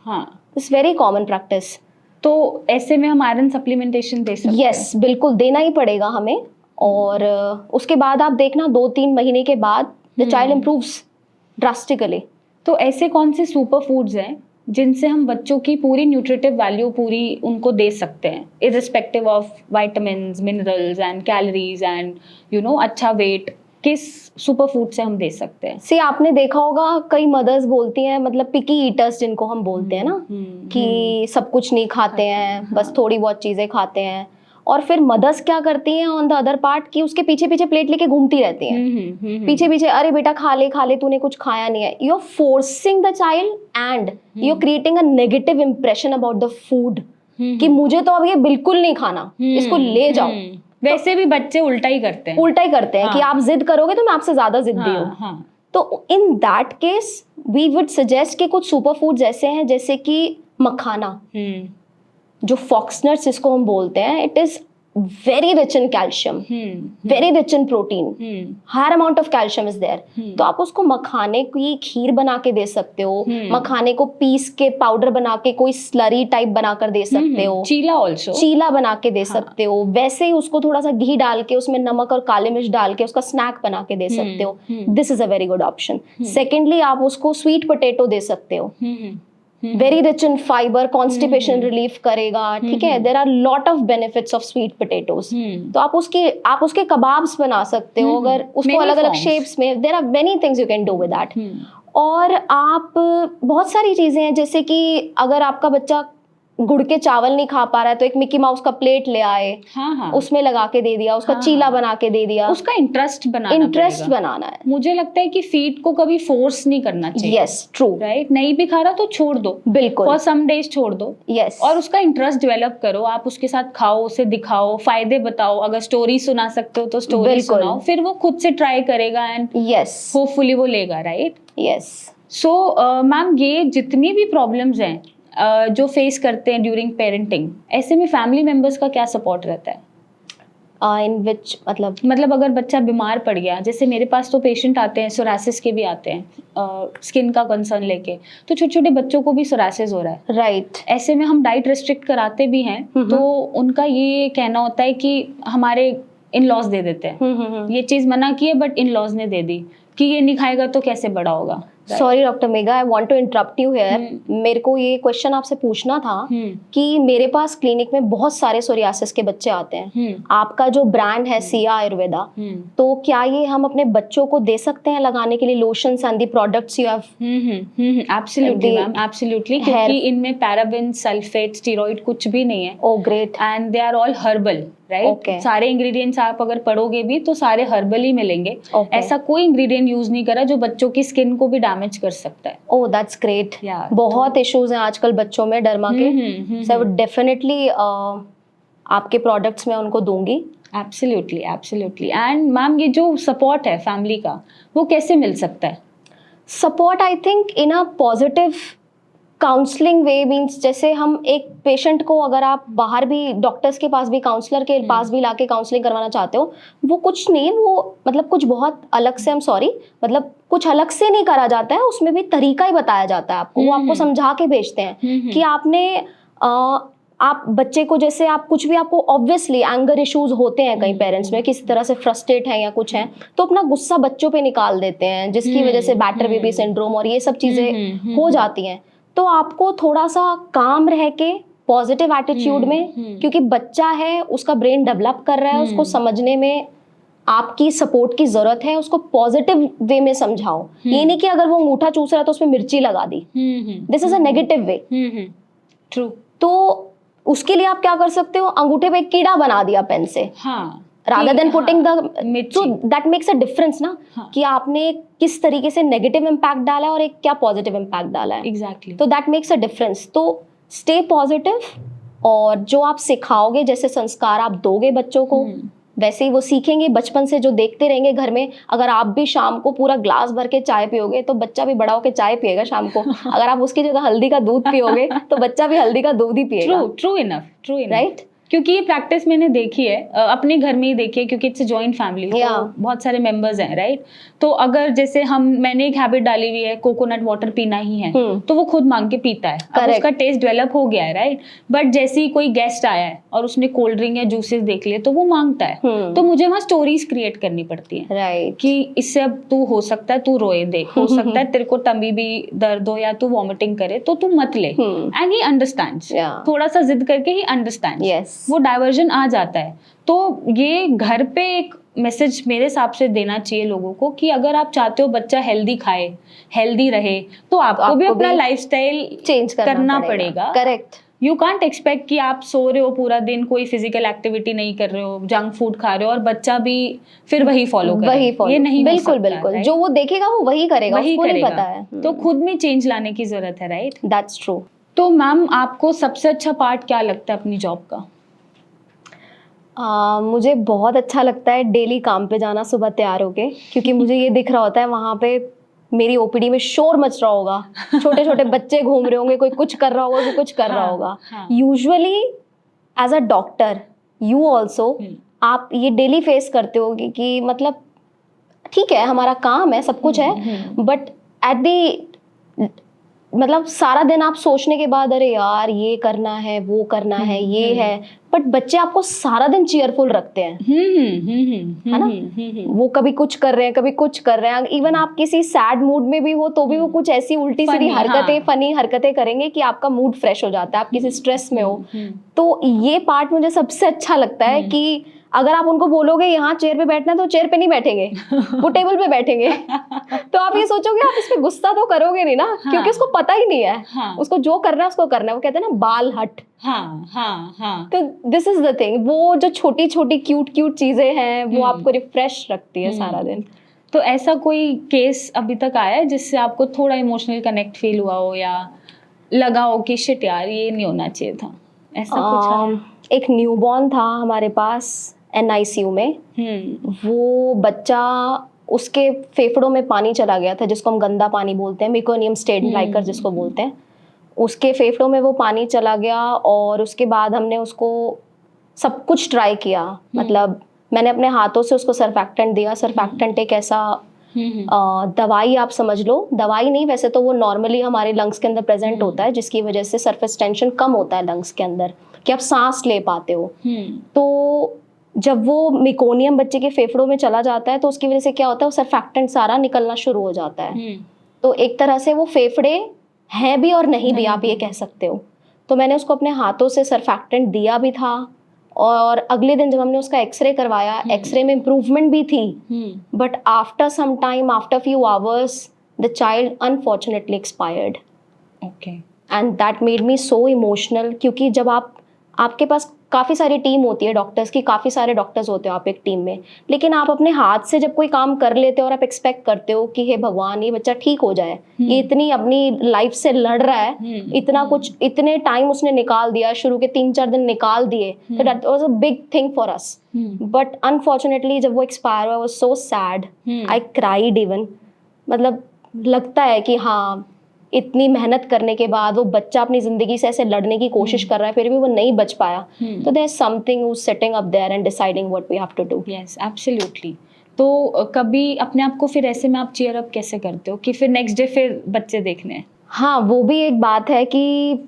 It's very common practice. तो ऐसे में हम आयरन सप्लीमेंटेशन दे सकते हैं? यस, बिल्कुल देना ही पड़ेगा हमें। और उसके बाद आप देखना 2-3 महीने के बाद the child improves drastically। तो ऐसे कौन से सुपर फूड्स हैं जिनसे हम बच्चों की पूरी न्यूट्रिटिव वैल्यू पूरी उनको दे सकते हैं, irrespective of vitamins, minerals and calories and अच्छा वेट? किस सुपर फूड से हम दे सकते हैं? आपने देखा होगा कई मदर्स बोलती हैं, मतलब पिकी ईटर्स जिनको हम बोलते हैं ना, कि सब कुछ नहीं खाते हैं, बस थोड़ी बहुत चीजें खाते हैं। और फिर मदर्स क्या करती हैं ऑन द अदर पार्ट कि उसके पीछे पीछे प्लेट लेके घूमती रहती हैं, पीछे पीछे, अरे बेटा खा ले, तूने कुछ खाया नहीं है। You are forcing the child and you are creating a negative impression about the food कि मुझे तो अब ये बिल्कुल नहीं खाना, इसको ले जाओ। वैसे भी बच्चे उल्टा ही करते हैं कि आप जिद करोगे तो मैं आपसे ज्यादा जिद्दी हूँ। तो in that case we would suggest कि कुछ सुपर फूड्स ऐसे हैं जैसे कि मखाना, जो फॉक्सनट्स जिसको हम बोलते हैं, it is very rich in calcium, very rich in protein, higher amount of calcium is there. तो आप उसको मखाने की खीर बना के दे सकते हो, मखाने को पीस के पाउडर बना के कोई स्लरी टाइप बनाकर दे सकते हो, चीला बना के दे सकते हो। वैसे ही उसको थोड़ा सा घी डाल के उसमें नमक और काली मिर्च डाल के उसका स्नैक बना के दे सकते हो। This is a very good option. Secondly, आप उसको स्वीट पोटैटो दे सकते हो, very rich in fibre, constipation relief करेगा। ठीक है, there are lot of benefits of sweet potatoes. तो आप उसके कबाब्स बना सकते हो, अगर उसको अलग अलग शेप्स में। There are many things you can do with that. और आप बहुत सारी चीजें हैं, जैसे कि अगर आपका बच्चा गुड़ के चावल नहीं खा पा रहा है तो एक मिकी माउस का प्लेट ले आए, उसमें लगा के दे दिया, उसका चीला बना के दे दिया। उसका इंटरेस्ट बनाना है। मुझे लगता है कि फीड को कभी फोर्स नहीं करना चाहिए। Yes, true, right. नहीं भी खा रहा तो छोड़ दो, बिल्कुल, फॉर सम डेज छोड़ दो। यस, और उसका इंटरेस्ट डेवलप करो, आप उसके साथ खाओ, उसे दिखाओ, फायदे बताओ। अगर स्टोरी सुना सकते हो तो स्टोरी सुनाओ, फिर वो खुद से ट्राई करेगा एंड यस, होपफुली वो लेगा, राइट? यस। सो मैम, ये जितनी भी प्रॉब्लम्स हैं जो फेस करते हैं ड्यूरिंग पेरेंटिंग, ऐसे में फैमिली मेंबर्स का क्या सपोर्ट रहता है? इन विच मतलब अगर बच्चा बीमार पड़ गया, जैसे मेरे पास तो पेशेंट आते हैं, सोरासिस के भी आते हैं, स्किन का कंसर्न लेके, तो छोटे छोटे बच्चों को भी सोरासिस हो रहा है, राइट। ऐसे में हम डाइट रिस्ट्रिक्ट कराते भी हैं, तो उनका ये कहना होता है कि हमारे इन लॉज दे देते हैं, ये चीज मना की है बट इन लॉज ने दे दी कि ये नहीं खाएगा तो कैसे बड़ा होगा। Sorry doctor Megha, I want to interrupt you here. मेरे को ये क्वेश्चन आपसे पूछना था कि मेरे पास क्लिनिक में बहुत सारे सोरियासिस के बच्चे आते हैं। आपका जो ब्रांड है सिया आयुर्वेदा, तो क्या ये हम अपने बच्चों को दे सकते हैं लगाने के लिए lotions and the products you have? Absolutely ma'am, absolutely, क्योंकि इनमें पैराबेन, सल्फेट, स्टेरॉइड कुछ भी नहीं है। Oh great. And they are all herbal, right? सारे इंग्रेडिएंट्स आप अगर पढ़ोगे भी तो सारे हर्बल ही मिलेंगे। ऐसा कोई इंग्रेडिएंट यूज नहीं करा जो बच्चों की स्किन को भी डैमेज कर सकता है। Oh that's great. बहुत इश्यूज हैं आजकल बच्चों में डर्मा के, सो डेफिनेटली आपके प्रोडक्ट्स मैं उनको दूंगी। Absolutely, absolutely. एंड मैम, ये जो सपोर्ट है फैमिली का, वो कैसे मिल सकता है? Support I think in a positive counselling way, means जैसे हम एक पेशेंट को, अगर आप बाहर भी डॉक्टर्स के पास भी, काउंसलर के पास भी लाके काउंसलिंग करवाना चाहते हो, वो कुछ नहीं, वो मतलब कुछ बहुत अलग से, मतलब कुछ अलग से नहीं करा जाता है, उसमें भी तरीका ही बताया जाता है आपको। वो आपको समझा के भेजते हैं कि आपने आप बच्चे को, जैसे आप कुछ भी, आपको ऑब्वियसली एंगर इश्यूज होते हैं कई पेरेंट्स में, किसी तरह से फ्रस्ट्रेट हैं या कुछ हैं, तो अपना गुस्सा बच्चों पे निकाल देते हैं, जिसकी वजह से बैटर बेबी सिंड्रोम और ये सब चीजें हो जाती हैं। तो आपको थोड़ा सा काम रह के पॉजिटिव एटीट्यूड में, क्योंकि बच्चा है, उसका ब्रेन डेवलप कर रहा है, उसको समझने में आपकी सपोर्ट की जरूरत है, उसको पॉजिटिव वे में समझाओ। ये नहीं कि अगर वो अंगूठा चूस रहा है तो उसमें मिर्ची लगा दी, this is a negative way. True. तो उसके लिए आप क्या कर सकते हो, अंगूठे पे एक कीड़ा बना दिया पेन से, rather than putting the, so that makes a difference ना, कि आपने किस तरीके से नेगेटिव इम्पैक्ट डाला है और एक क्या पॉजिटिव इम्पैक्ट डाला है। एग्जैक्टली। तो that makes a difference। तो स्टे पॉजिटिव, और जो आप सिखाओगे, जैसे संस्कार आप दोगे बच्चों को, वैसे ही वो सीखेंगे। बचपन से जो देखते रहेंगे घर में, अगर आप भी शाम को पूरा ग्लास भर के चाय पियोगे तो बच्चा भी बड़ा होकर चाय पिएगा शाम को। अगर आप उसकी जगह हल्दी का दूध पियोगे तो बच्चा भी हल्दी का दूध ही पिएगा। True enough, right. क्योंकि ये प्रैक्टिस मैंने देखी है, अपने घर में ही देखी है, क्योंकि इट्स अ जॉइंट फैमिली, तो बहुत सारे मेंबर्स हैं, राइट? तो अगर जैसे मैंने एक हैबिट डाली हुई है, कोकोनट वाटर पीना ही है, तो वो खुद मांग के पीता है। अब उसका टेस्ट डेवलप हो गया है, राइट? बट जैसे ही कोई गेस्ट आया है और उसने कोल्ड ड्रिंक या जूसेस देख लिए, तो वो मांगता है। तो मुझे वहाँ स्टोरीज क्रिएट करनी पड़ती है, राइट, कि इससे अब तू, हो सकता है तू रोए, देख, हो सकता है तेरे को टमी भी दर्द हो या तू वॉमिटिंग करे, तो तू मत ले। एंड ही अंडरस्टैंड्स, थोड़ा सा जिद करके ही अंडरस्टैंड्स, वो डाइवर्जन आ जाता है। तो ये घर पे एक मैसेज मेरे हिसाब से देना चाहिए लोगों को, कि अगर आप चाहते हो बच्चा हेल्दी खाए, हेल्दी रहे, तो आपको भी अपना लाइफस्टाइल चेंज करना पड़ेगा। करेक्ट। यू कांट एक्सपेक्ट कि आप सो रहे हो पूरा दिन, कोई फिजिकल एक्टिविटी नहीं कर रहे हो, जंक फूड खा रहे हो, और बच्चा भी फिर वही फॉलो करे। ये नहीं, बिल्कुल बिल्कुल, जो वो देखेगा वो वही करेगा, उसको नहीं पता है। तो खुद में चेंज लाने की जरूरत है, राइट? That's true. तो मैम, आपको सबसे अच्छा पार्ट क्या लगता है अपनी जॉब का? मुझे बहुत अच्छा लगता है डेली काम पे जाना, सुबह तैयार होके, क्योंकि मुझे ये दिख रहा होता है वहाँ पे मेरी ओपीडी में शोर मच रहा होगा, छोटे छोटे बच्चे घूम रहे होंगे, कोई कुछ कर रहा होगा, कोई कुछ कर रहा होगा। Usually as a doctor, you also, आप ये डेली फेस करते हो कि मतलब ठीक है हमारा काम है, सब कुछ है, बट एट दी, मतलब सारा दिन आप सोचने के बाद, अरे यार ये करना है, वो करना है, ये है, बट बच्चे आपको सारा दिन चीयरफुल रखते हैं, है ना? वो कभी कुछ कर रहे हैं, कभी कुछ कर रहे हैं। इवन आप किसी सैड मूड में भी हो तो भी वो कुछ ऐसी उल्टी सीधी हरकतें, फनी हरकतें करेंगे कि आपका मूड फ्रेश हो जाता है। आप किसी स्ट्रेस में हो, तो ये पार्ट मुझे सबसे अच्छा लगता है कि अगर आप उनको बोलोगे यहाँ चेयर पे बैठना है, तो चेयर पे नहीं बैठेंगे, वो टेबल पे बैठेंगे। तो आप ये सोचोगे आप इस पे गुस्सा तो करोगे नहीं ना, क्योंकि उसको पता ही नहीं है, उसको जो करना है उसको करना है। वो कहते हैं ना, बाल हट। तो दिस इज द थिंग, वो जो छोटी छोटी क्यूट चीजें हैं, वो आपको रिफ्रेश रखती है सारा दिन। तो ऐसा कोई केस अभी तक आया है जिससे आपको थोड़ा इमोशनल कनेक्ट फील हुआ हो, या लगा हो कि शिट यार ये नहीं होना चाहिए था, ऐसा कुछ? एक न्यूबॉर्न था हमारे पास NICU में। वो बच्चा, उसके फेफड़ों में पानी चला गया था, जिसको हम गंदा पानी बोलते हैं, मेकोनियम स्टेन लाइकर जिसको बोलते हैं। उसके फेफड़ों में वो पानी चला गया, और उसके बाद हमने उसको सब कुछ ट्राई किया। मतलब मैंने अपने हाथों से उसको सर्फैक्टेंट दिया। सर्फैक्टेंट एक ऐसा दवाई, आप समझ लो, दवाई नहीं, वैसे तो वो नॉर्मली हमारे लंग्स के अंदर प्रेजेंट होता है, जिसकी वजह से सरफेस टेंशन कम होता है लंग्स के अंदर, कि आप सांस ले पाते हो। तो जब वो मेकोनियम बच्चे के फेफड़ों में चला जाता है, तो उसकी वजह से क्या होता है, वो सर्फैक्टेंट सारा निकलना शुरू हो जाता है। तो एक तरह से वो फेफड़े हैं भी और नहीं भी, नहीं आप ये भी। कह सकते हो। तो मैंने उसको अपने हाथों से सरफैक्टेंट दिया भी था, और अगले दिन जब हमने उसका एक्सरे करवाया, एक्सरे में इम्प्रूवमेंट भी थी, but after some time, after few hours, the child unfortunately expired. Okay. And that made me so emotional, क्योंकि जब आपके पास काफ़ी सारी टीम होती है डॉक्टर्स की, काफ़ी सारे डॉक्टर्स होते हो आप एक टीम में, लेकिन आप अपने हाथ से जब कोई काम कर लेते हो और आप एक्सपेक्ट करते हो कि हे भगवान ये बच्चा ठीक हो जाए, ये इतनी अपनी लाइफ से लड़ रहा है, इतना कुछ, इतने टाइम उसने निकाल दिया, शुरू के 3-4 दिन निकाल दिए, तो that was a big thing for us. But unfortunately जब वो एक्सपायर हुआ, was so sad, I cried even. मतलब लगता है कि हाँ, इतनी मेहनत करने के बाद वो बच्चा अपनी जिंदगी से ऐसे लड़ने की कोशिश कर रहा है, फिर भी वो नहीं बच पाया। तो there is something who sitting up there and deciding what we have to do. Yes, absolutely. तो कभी अपने आप को फिर ऐसे में आप चीयर अप कैसे करते हो कि फिर नेक्स्ट डे फिर बच्चे देखने हैं? हाँ, वो भी एक बात है कि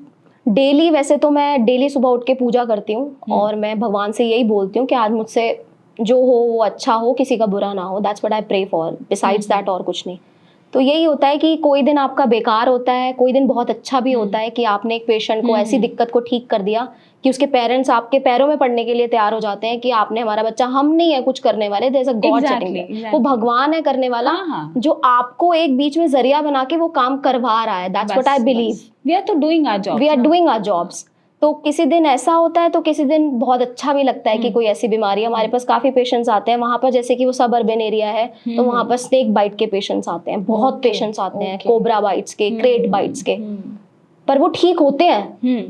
डेली, वैसे तो मैं डेली सुबह उठ के पूजा करती हूँ और मैं भगवान से यही बोलती हूँ कि आज मुझसे जो हो वो अच्छा हो, किसी का बुरा ना हो। That's what I pray for, besides that और कुछ नहीं। तो यही होता है कि कोई दिन आपका बेकार होता है, कोई दिन बहुत अच्छा भी होता है कि आपने एक पेशेंट को ऐसी दिक्कत को ठीक कर दिया कि उसके पेरेंट्स आपके पैरों में पड़ने के लिए तैयार हो जाते हैं कि आपने हमारा बच्चा, हम नहीं है कुछ करने वाले, there is a god sitting, वो भगवान है करने वाला, जो आपको एक बीच में जरिया बना के वो काम करवा रहा है। That's what I believe. We are तो doing our job, we are doing our jobs. तो किसी दिन ऐसा होता है, तो किसी दिन बहुत अच्छा भी लगता है कि कोई ऐसी बीमारी, हमारे पास काफी पेशेंट्स आते हैं वहां पर, जैसे कि वो सब अर्बन एरिया है, तो वहां पर स्नेक बाइट के पेशेंट्स आते हैं, बहुत पेशेंट्स आते हैं, कोबरा बाइट्स के, क्रेट बाइट्स के, पर वो ठीक होते हैं।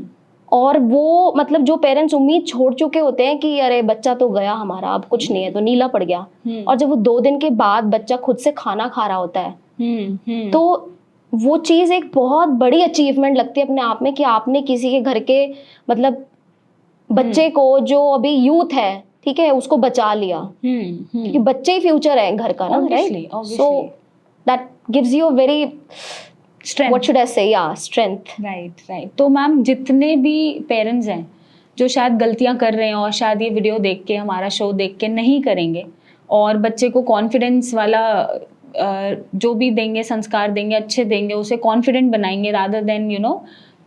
और वो मतलब जो पेरेंट्स उम्मीद छोड़ चुके होते हैं कि अरे बच्चा तो गया हमारा, अब कुछ नहीं है, तो नीला पड़ गया, और जब वो 2 दिन के बाद बच्चा खुद से खाना खा रहा होता है, तो वो चीज़ एक बहुत बड़ी अचीवमेंट लगती है अपने आप में कि आपने किसी के घर के मतलब बच्चे को, जो अभी यूथ है, ठीक है, उसको बचा लिया, क्योंकि बच्चे ही फ्यूचर है घर का ना, right? So that gives you a very strength, what should I से, या स्ट्रेंथ। राइट। तो मैम, जितने भी पेरेंट्स हैं जो शायद गलतियां कर रहे हैं और शायद ये वीडियो देख के, हमारा शो देख के नहीं करेंगे, और बच्चे को कॉन्फिडेंस वाला जो भी देंगे, संस्कार देंगे, अच्छे देंगे, उसे कॉन्फिडेंट बनाएंगे, रादर देन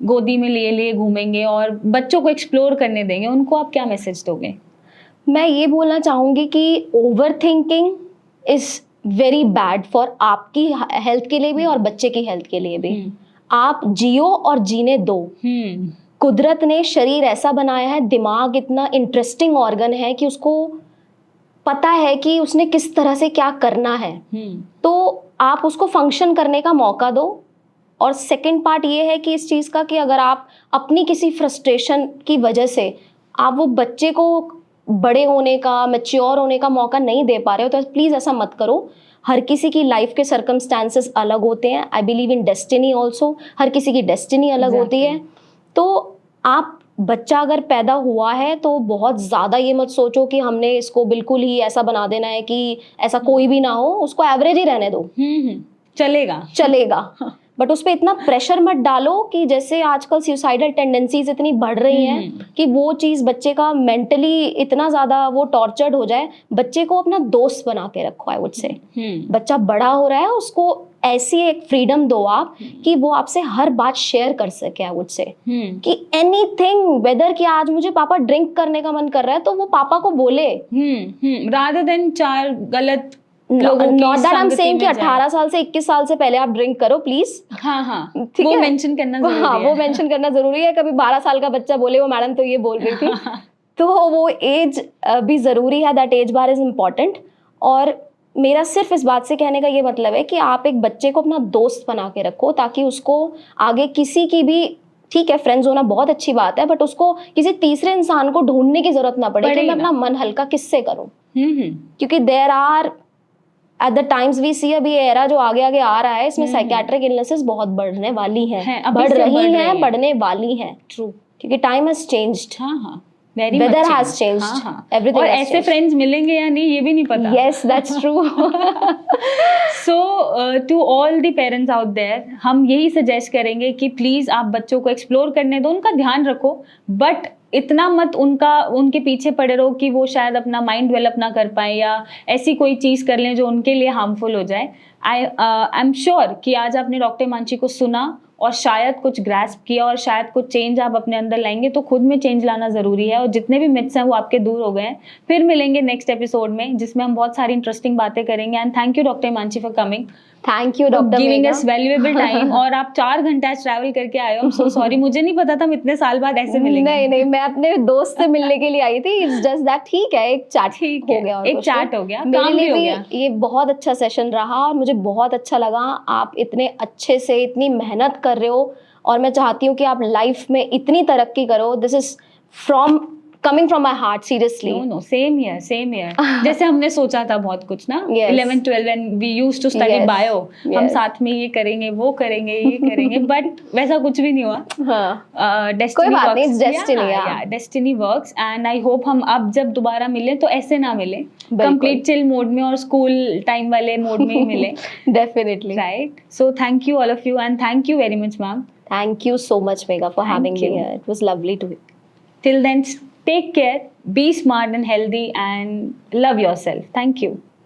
गोदी में लिए लिए घूमेंगे और बच्चों को एक्सप्लोर करने देंगे, उनको आप क्या मैसेज दोगे? मैं ये बोलना चाहूँगी कि over thinking is very bad for आपकी हेल्थ के लिए भी और बच्चे की हेल्थ के लिए भी। आप जियो और जीने दो। कुदरत ने शरीर ऐसा बनाया है, दिमाग इतना इंटरेस्टिंग ऑर्गन है कि उसको पता है कि उसने किस तरह से क्या करना है, तो आप उसको फंक्शन करने का मौका दो। और सेकंड पार्ट ये है कि इस चीज़ का कि अगर आप अपनी किसी फ्रस्ट्रेशन की वजह से आप वो बच्चे को बड़े होने का, मैच्योर होने का मौका नहीं दे पा रहे हो, तो प्लीज़ ऐसा मत करो। हर किसी की लाइफ के सर्कमस्टांसेस अलग होते हैं। I believe in destiny also, हर किसी की डेस्टिनी अलग होती है। तो आप बच्चा अगर पैदा हुआ है तो बहुत ज़्यादा ये मत सोचो कि हमने इसको बिल्कुल ही ऐसा बना देना है कि ऐसा कोई भी ना हो, उसको एवरेज ही रहने दो, चलेगा। बट उस पर इतना प्रेशर मत डालो कि जैसे आजकल सुसाइडल टेंडेंसीज इतनी बढ़ रही हैं कि वो चीज़ बच्चे का मेंटली इतना ज़्यादा वो टॉर्चर्ड हो जाए। बच्चे को अपना दोस्त बना के रखो, आई वुड से। बच्चा बड़ा हो रहा है, उसको ऐसी एक फ्रीडम दो आप कि वो आपसे हर बात शेयर कर सके, आई वुड से, कि एनीथिंग, वेदर कि आज मुझे पापा ड्रिंक करने का मन कर रहा है तो वो पापा को बोले, रादर देन 4 गलत not that I am saying कि 18 साल से 21 साल से पहले आप ड्रिंक करो प्लीज। ठीक है, वो मेंशन करना जरूरी है। वो मेंशन करना जरूरी है। कभी 12 साल का बच्चा बोले वो मैडम तो ये बोल रही थी तो वो एज भी जरूरी है, that age bar is important. और मेरा सिर्फ इस बात से कहने का ये मतलब है कि आप एक बच्चे को अपना दोस्त बना के रखो, ताकि उसको आगे किसी की भी, ठीक है फ्रेंड्स होना बहुत अच्छी बात है, बट उसको किसी तीसरे इंसान को ढूंढने की जरूरत ना पड़े कि मैं अपना मन हल्का किससे करूं। क्योंकि there are at the times we see, अभी एरा जो आगे आगे आ रहा है, इसमें साइकेट्रिक इलनेसेस बहुत बढ़ने वाली हैं, बढ़ रही हैं, बढ़ने वाली हैं। ट्रू, क्योंकि time has changed. Very Weather much has changed. हाँ, हाँ. Everything और has ऐसे changed. फ्रेंड्स मिलेंगे या नहीं ये भी नहीं पता. Yes, that's true. So to all the parents out there, हम यही सजेस्ट करेंगे कि प्लीज़ आप बच्चों को एक्सप्लोर करने दो, उनका ध्यान रखो, बट इतना मत उनके पीछे पड़े रहो कि वो शायद अपना माइंड डेवलप ना कर पाए या ऐसी कोई चीज़ कर लें जो उनके लिए हार्मफुल हो जाए. आई एम श्योर कि आज आपने डॉक्टर हिमांशी को सुना और शायद कुछ ग्रैस्प किया और शायद कुछ चेंज आप अपने अंदर लाएंगे, तो खुद में चेंज लाना ज़रूरी है और जितने भी मिथ्स हैं वो आपके दूर हो गए हैं. फिर मिलेंगे नेक्स्ट एपिसोड में जिसमें हम बहुत सारी इंटरेस्टिंग बातें करेंगे. And thank you doctor Himanshi for coming, Thank you, Dr. Giving Megha. Us valuable time. और आप 4 घंटे आज ट्रैवल करके आए हो. सो सॉरी, मुझे नहीं पता था हम इतने साल बाद ऐसे मिलेंगे. नहीं नहीं, मैं अपने दोस्त से मिलने के लिए आई थी. इट्स जस्ट दैट ठीक है, एक चैट ठीक हो है, गया और एक कुछ चैट नहीं. हो गया, मेरे काम भी लिए हो भी गया. ये बहुत अच्छा सेशन रहा और मुझे बहुत अच्छा लगा. आप इतने अच्छे से इतनी मेहनत कर रहे हो और मैं चाहती हूँ कि आप लाइफ में इतनी तरक्की करो. This is from coming from my heart, seriously. No same here. जैसे हमने सोचा था बहुत कुछ ना. Yes. 11 12 and we used to study Yes. Bio. हम Yes. साथ में ये करेंगे वो करेंगे ये करेंगे बट वैसा कुछ भी नहीं हुआ. हाँ. डेस्टिनी कोई बात नहीं, works. it's destiny, yeah. Destiny works and I hope हम अब जब दोबारा मिले तो ऐसे ना मिले, बिल्कुल. कंप्लीट चिल मोड में और स्कूल टाइम वाले मोड में ही मिले. Definitely. Right. So thank you all of you and thank you very much ma'am. Thank you so much, Megha, for Thank having you. me here. It was lovely to. Till then, take care, be smart and healthy, and love yourself. Thank you.